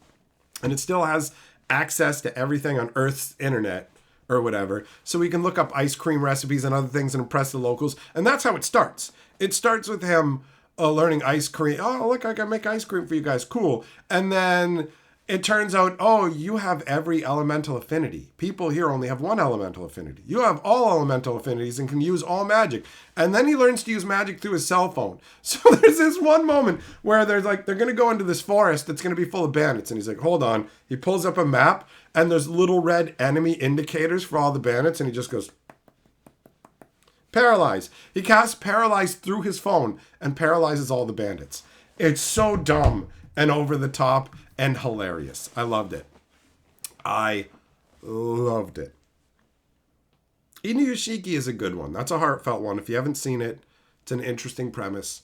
And it still has access to everything on Earth's internet or whatever. So we can look up ice cream recipes and other things and impress the locals. And that's how it starts. It starts with him learning ice cream. Oh, look, I can make ice cream for you guys. Cool. And then it turns out, oh, you have every elemental affinity. People here only have one elemental affinity. You have all elemental affinities and can use all magic. And then he learns to use magic through his cell phone. So there's this one moment where there's like, they're going to go into this forest that's going to be full of bandits. And he's like, hold on. He pulls up a map and there's little red enemy indicators for all the bandits. And he just goes, paralyze. He casts paralyze through his phone and paralyzes all the bandits. It's so dumb and over the top and hilarious. I loved it. I loved it. Inuyashiki is a good one. That's a heartfelt one. If you haven't seen it, it's an interesting premise.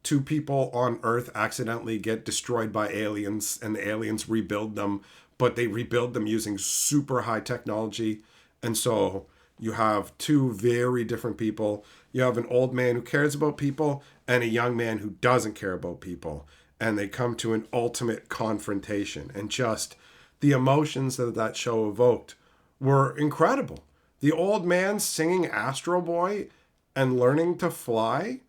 Two people on Earth accidentally get destroyed by aliens, and the aliens rebuild them, but they rebuild them using super high technology. And so you have two very different people. You have an old man who cares about people and a young man who doesn't care about people. And they come to an ultimate confrontation. And just the emotions that that show evoked were incredible. The old man singing Astro Boy and learning to fly.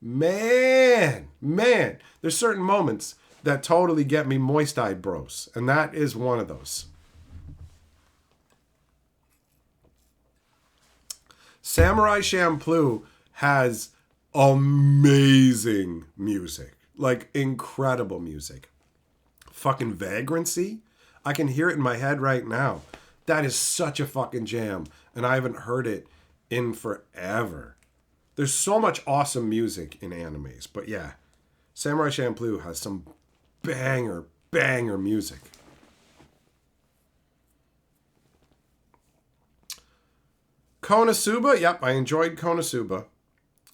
Man. There's certain moments that totally get me moist-eyed, bros. And that is one of those. Samurai Champloo has amazing music. Like, incredible music. Fucking Vagrancy. I can hear it in my head right now. That is such a fucking jam. And I haven't heard it in forever. There's so much awesome music in animes. But yeah, Samurai Champloo has some banger music. Konosuba. Yep, I enjoyed Konosuba.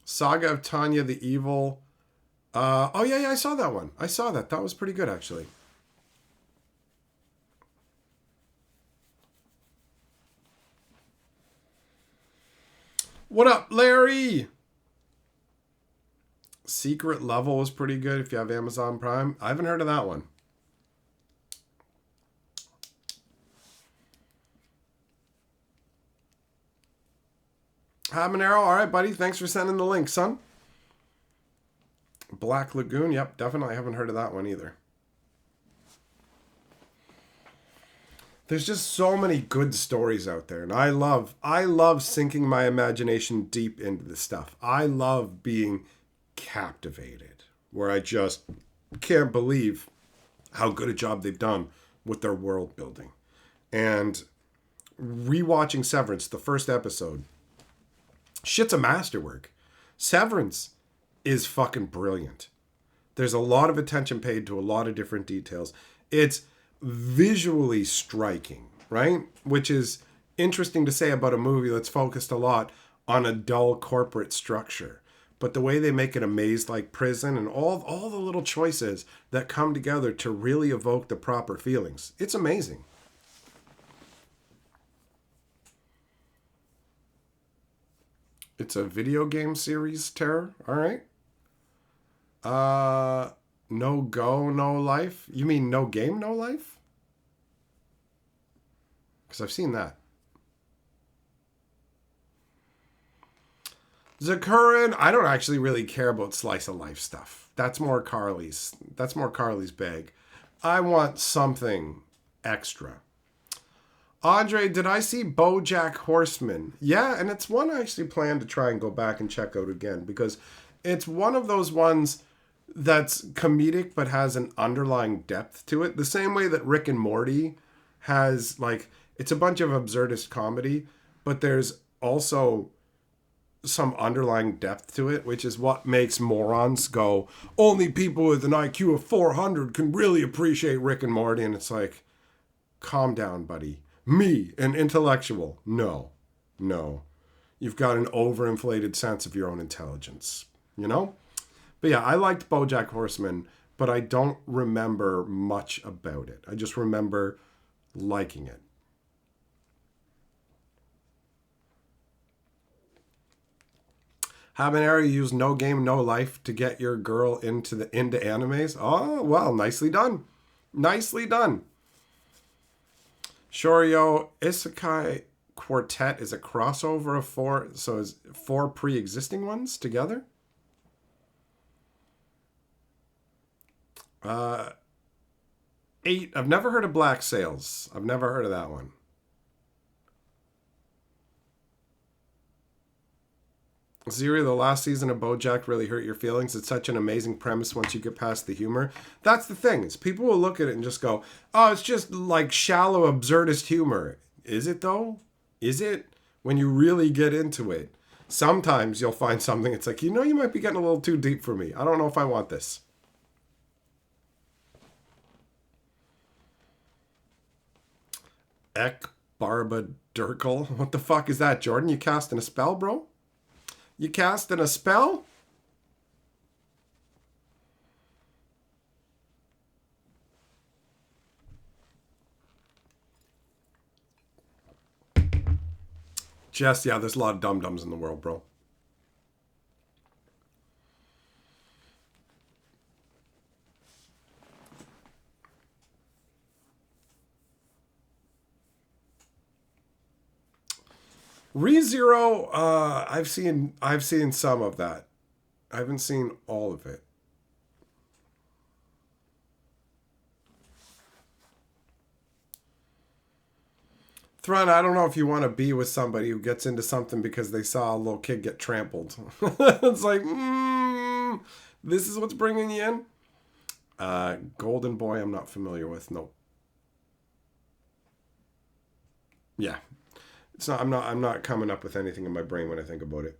Saga of Tanya the Evil. Oh, yeah, I saw that one. I saw that. That was pretty good, actually. What up, Larry? Secret Level was pretty good if you have Amazon Prime. I haven't heard of that one. Habanero, all right, buddy. Thanks for sending the link, son. Black Lagoon, yep, definitely haven't heard of that one either. There's just so many good stories out there, and I love sinking my imagination deep into this stuff. I love being captivated, where I just can't believe how good a job they've done with their world building. And rewatching Severance, the first episode, shit's a masterwork. Severance is fucking brilliant. There's a lot of attention paid to a lot of different details. It's visually striking, right? Which is interesting to say about a movie that's focused a lot on a dull corporate structure. But the way they make it a maze-like prison and all the little choices that come together to really evoke the proper feelings. It's amazing. It's a video game series, Terror. All right. No go, no life? You mean no game, no life? Because I've seen that. Zakurin, I don't actually really care about slice of life stuff. That's more Carly's. That's more Carly's bag. I want something extra. Andre, did I see BoJack Horseman? Yeah, and it's one I actually plan to try and go back and check out again because it's one of those ones that's comedic but has an underlying depth to it. The same way that Rick and Morty has, like, it's a bunch of absurdist comedy, but there's also some underlying depth to it, which is what makes morons go, only people with an IQ of 400 can really appreciate Rick and Morty. And it's like, calm down, buddy. Me, an intellectual. No. You've got an overinflated sense of your own intelligence, you know? But yeah, I liked BoJack Horseman, but I don't remember much about it. I just remember liking it. Habanero, you use no game, no life to get your girl into animes. Oh, well, nicely done. Nicely done. Shoryo, Isekai Quartet is a crossover of four, so is four pre-existing ones together? 8. I've never heard of Black Sails. I've never heard of that one. Ziri, the last season of BoJack really hurt your feelings. It's such an amazing premise once you get past the humor. That's the thing. Is people will look at it and just go, oh, it's just like shallow, absurdist humor. Is it though? Is it? When you really get into it, sometimes you'll find something. It's like, you might be getting a little too deep for me. I don't know if I want this. Ek Barba Durkle. What the fuck is that, Jordan? You casting a spell, bro? You casting a spell? Jess, yeah, there's a lot of dum-dums in the world, bro. ReZero, I've seen some of that. I haven't seen all of it. Thrun, I don't know if you want to be with somebody who gets into something because they saw a little kid get trampled. It's like, this is what's bringing you in? Golden Boy, I'm not familiar with. Nope. Yeah. I'm not coming up with anything in my brain when I think about it.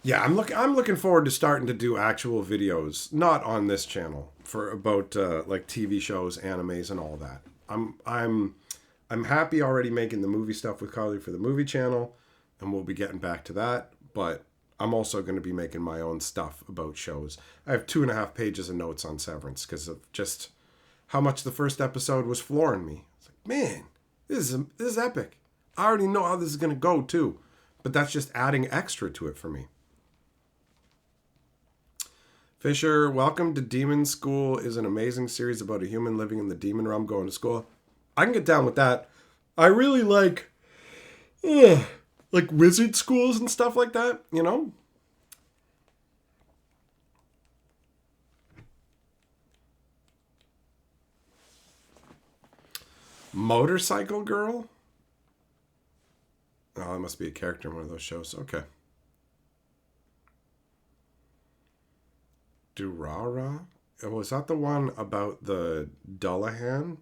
Yeah, I'm looking forward to starting to do actual videos, not on this channel, for about like TV shows, animes, and all that. I'm happy already making the movie stuff with Carly for the movie channel, and we'll be getting back to that. But I'm also going to be making my own stuff about shows. I have 2.5 pages of notes on Severance because of just how much the first episode was flooring me. It's like, man, this is epic. I already know how this is going to go too, but that's just adding extra to it for me. Fisher, welcome to Demon School is an amazing series about a human living in the demon realm going to school. I can get down with that. I really like wizard schools and stuff like that, you know? Motorcycle Girl? Oh, that must be a character in one of those shows. Okay. Durara? Oh, is that the one about the Dullahan?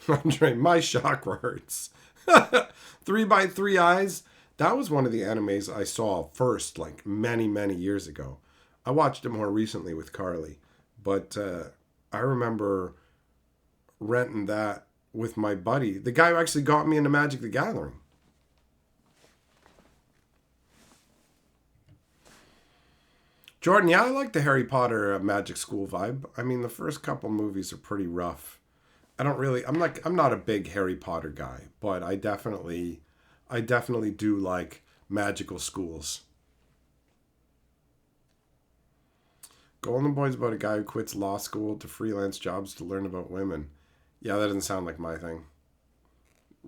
Andre, my chakra hurts. 3 by 3 eyes. That was one of the animes I saw first, like many, many years ago. I watched it more recently with Carly, but I remember renting that with my buddy, the guy who actually got me into Magic the Gathering. Jordan, yeah, I like the Harry Potter Magic School vibe. I mean, the first couple movies are pretty rough. I'm not a big Harry Potter guy, but I definitely do like magical schools. Golden Boy's about a guy who quits law school to freelance jobs to learn about women. Yeah, that doesn't sound like my thing.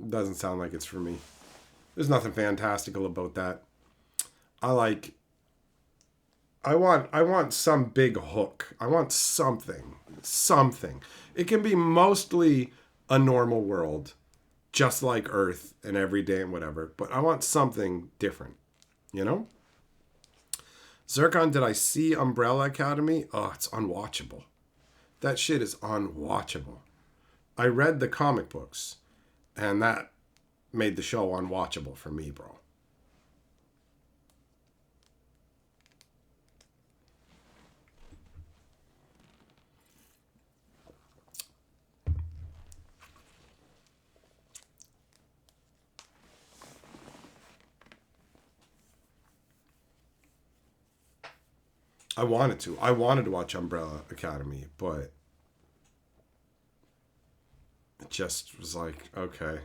Doesn't sound like it's for me. There's nothing fantastical about that. I like I want some big hook. I want something. Something. It can be mostly a normal world, just like Earth and every day and whatever, but I want something different, you know? Zircon, did I see Umbrella Academy? Oh, it's unwatchable. That shit is unwatchable. I read the comic books, and that made the show unwatchable for me, bro. I wanted to. I wanted to watch Umbrella Academy, but it just was like, okay,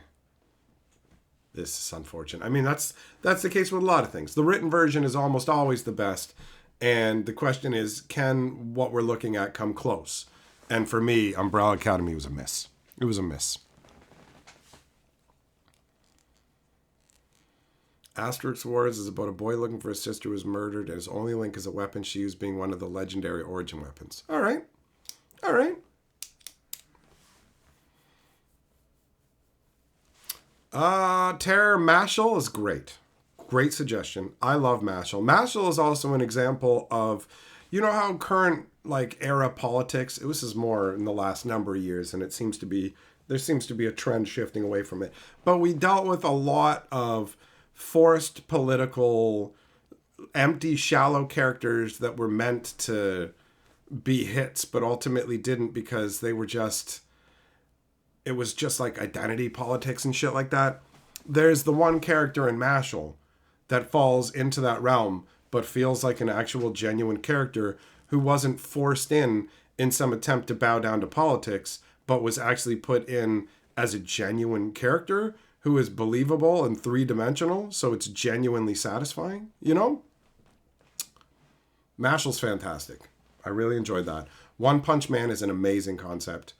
this is unfortunate. I mean, that's the case with a lot of things. The written version is almost always the best, and the question is, can what we're looking at come close? And for me, Umbrella Academy was a miss. It was a miss. Asterix Wars is about a boy looking for a sister who was murdered, and his only link is a weapon she used being one of the legendary origin weapons. All right. All right. Terror Mashal is great. Great suggestion. I love Mashal. Mashal is also an example of, you know how current like era politics, it was just more in the last number of years, and there seems to be a trend shifting away from it. But we dealt with a lot of forced political, empty, shallow characters that were meant to be hits, but ultimately didn't because they were just, it was just like identity politics and shit like that. There's the one character in Mashal that falls into that realm, but feels like an actual genuine character who wasn't forced in some attempt to bow down to politics, but was actually put in as a genuine character who is believable and three-dimensional, so it's genuinely satisfying, you know? Mashal's fantastic. I really enjoyed that. One Punch Man is an amazing concept.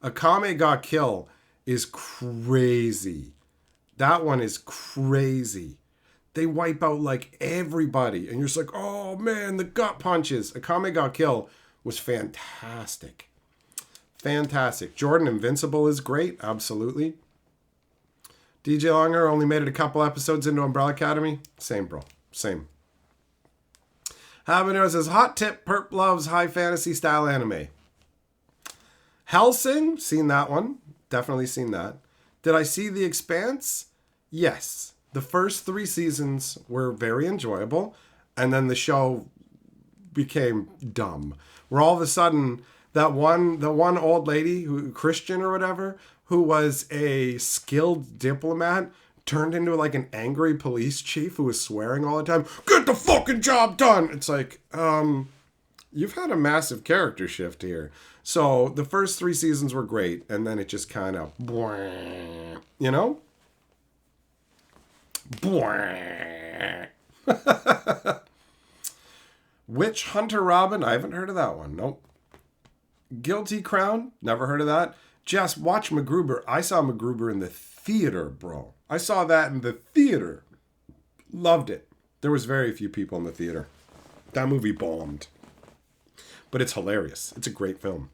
Akame ga Kill is crazy. That one is crazy. They wipe out like everybody, and you're just like, oh man, the gut punches. Akame ga Kill was fantastic. Fantastic. Jordan Invincible is great, absolutely. DJ Longer only made it a couple episodes into Umbrella Academy. Same, bro. Same. Habanero says, hot tip, Perp loves high fantasy style anime. Hellsing, seen that one. Definitely seen that. Did I see The Expanse? Yes. The first 3 seasons were very enjoyable, and then the show became dumb. Where all of a sudden, the one old lady, Christian or whatever, who was a skilled diplomat, turned into like an angry police chief who was swearing all the time. Get the fucking job done! It's like, you've had a massive character shift here. So the first 3 seasons were great, and then it just kind of, you know? Witch Hunter Robin, I haven't heard of that one. Nope. Guilty Crown, never heard of that. Jess, watch MacGruber. I saw MacGruber in the theater, bro. I saw that in the theater. Loved it. There was very few people in the theater. That movie bombed. But it's hilarious. It's a great film.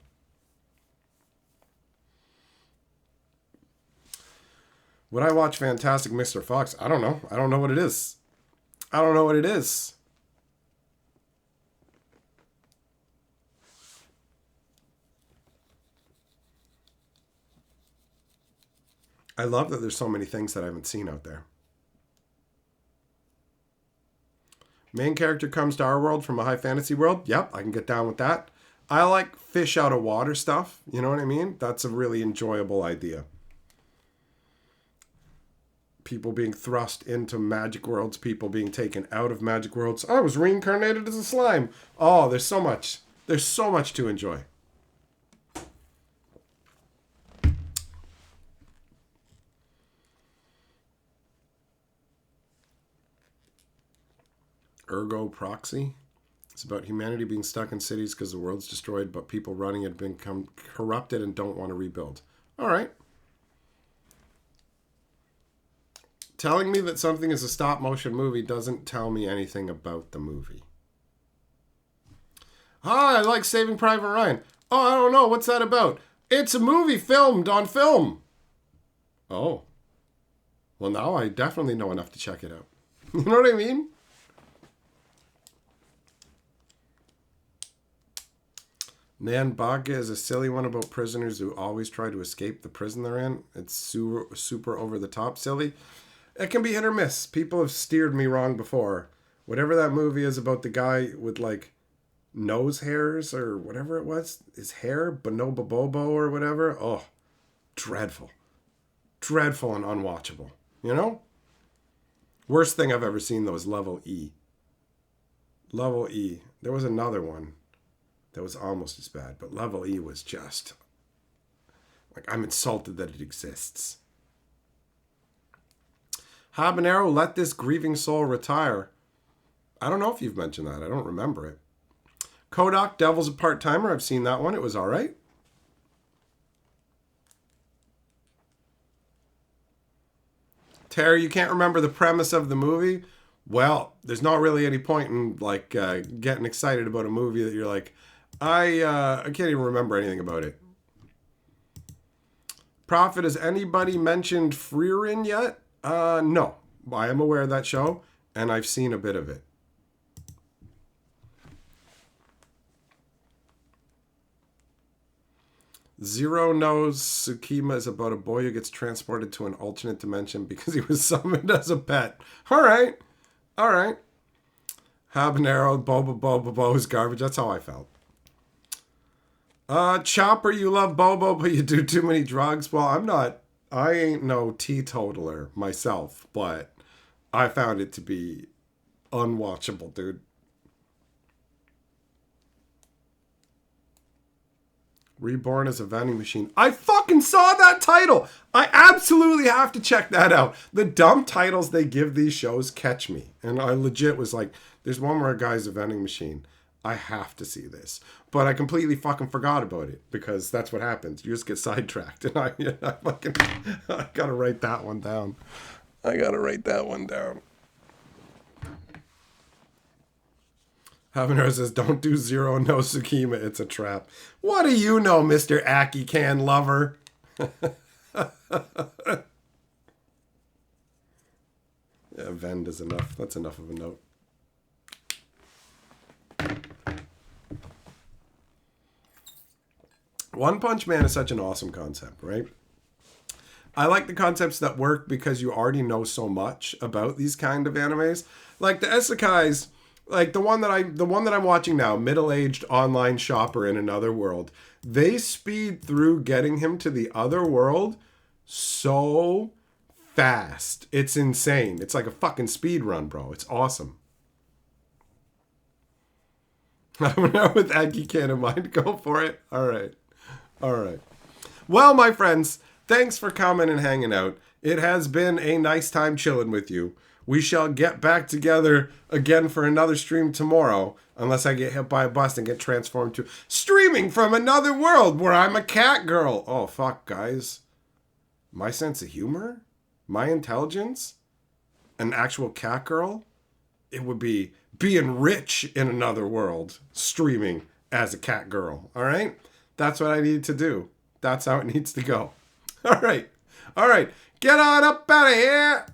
Would I watch Fantastic Mr. Fox? I don't know. I don't know what it is. I don't know what it is. I love that there's so many things that I haven't seen out there. Main character comes to our world from a high fantasy world. Yep, I can get down with that. I like fish out of water stuff. You know what I mean? That's a really enjoyable idea. People being thrust into magic worlds, people being taken out of magic worlds. I was reincarnated as a slime. Oh, there's so much. There's so much to enjoy. Ergo Proxy. It's about humanity being stuck in cities because the world's destroyed, but people running it have become corrupted and don't want to rebuild. All right. Telling me that something is a stop motion movie doesn't tell me anything about the movie. Hi, I like Saving Private Ryan. Oh, I don't know. What's that about? It's a movie filmed on film. Oh. Well, now I definitely know enough to check it out. You know what I mean? Nan Bagga is a silly one about prisoners who always try to escape the prison they're in. It's super over the top silly. It can be hit or miss. People have steered me wrong before. Whatever that movie is about the guy with like nose hairs or whatever it was, his hair, Bonobo Bobo or whatever. Oh, dreadful. Dreadful and unwatchable. You know? Worst thing I've ever seen though is Level E. Level E. There was another one that was almost as bad, but Level E was just like, I'm insulted that it exists. Habanero, let this grieving soul retire. I don't know if you've mentioned that. I don't remember it. Kodak, Devil's a Part-Timer. I've seen that one. It was all right. Terry, you can't remember the premise of the movie? Well, there's not really any point in like getting excited about a movie that you're like, I can't even remember anything about it. Prophet, has anybody mentioned Freerin yet? No. I am aware of that show, and I've seen a bit of it. Zero knows Tsukima is about a boy who gets transported to an alternate dimension because he was summoned as a pet. All right. All right. Habanero, Bobo is garbage. That's how I felt. Chopper, you love Bobo, but you do too many drugs. Well, I ain't no teetotaler myself, but I found it to be unwatchable, dude. Reborn as a vending machine. I fucking saw that title. I absolutely have to check that out. The dumb titles they give these shows catch me. And I legit was like, there's one where a guy's a vending machine. I have to see this. But I completely fucking forgot about it because that's what happens. You just get sidetracked. And I gotta write that one down. Habanero says, don't do Zero No Tsukima. It's a trap. What do you know, Mr. Aki Can lover? Yeah, Vend is enough. That's enough of a note. One Punch Man is such an awesome concept, right? I like the concepts that work because you already know so much about these kind of animes. Like the isekais, like the one that I'm watching now, middle-aged online shopper in another world. They speed through getting him to the other world so fast. It's insane. It's like a fucking speed run, bro. It's awesome. I don't know with Aggie Can in mind. Go for it. All right. Well, my friends, thanks for coming and hanging out. It has been a nice time chilling with you. We shall get back together again for another stream tomorrow, unless I get hit by a bus and get transformed to streaming from another world where I'm a cat girl. Oh, fuck, guys. My sense of humor? My intelligence? An actual cat girl? It would be being rich in another world, streaming as a cat girl. All right? That's what I need to do. That's how it needs to go. All right. All right, get on up out of here.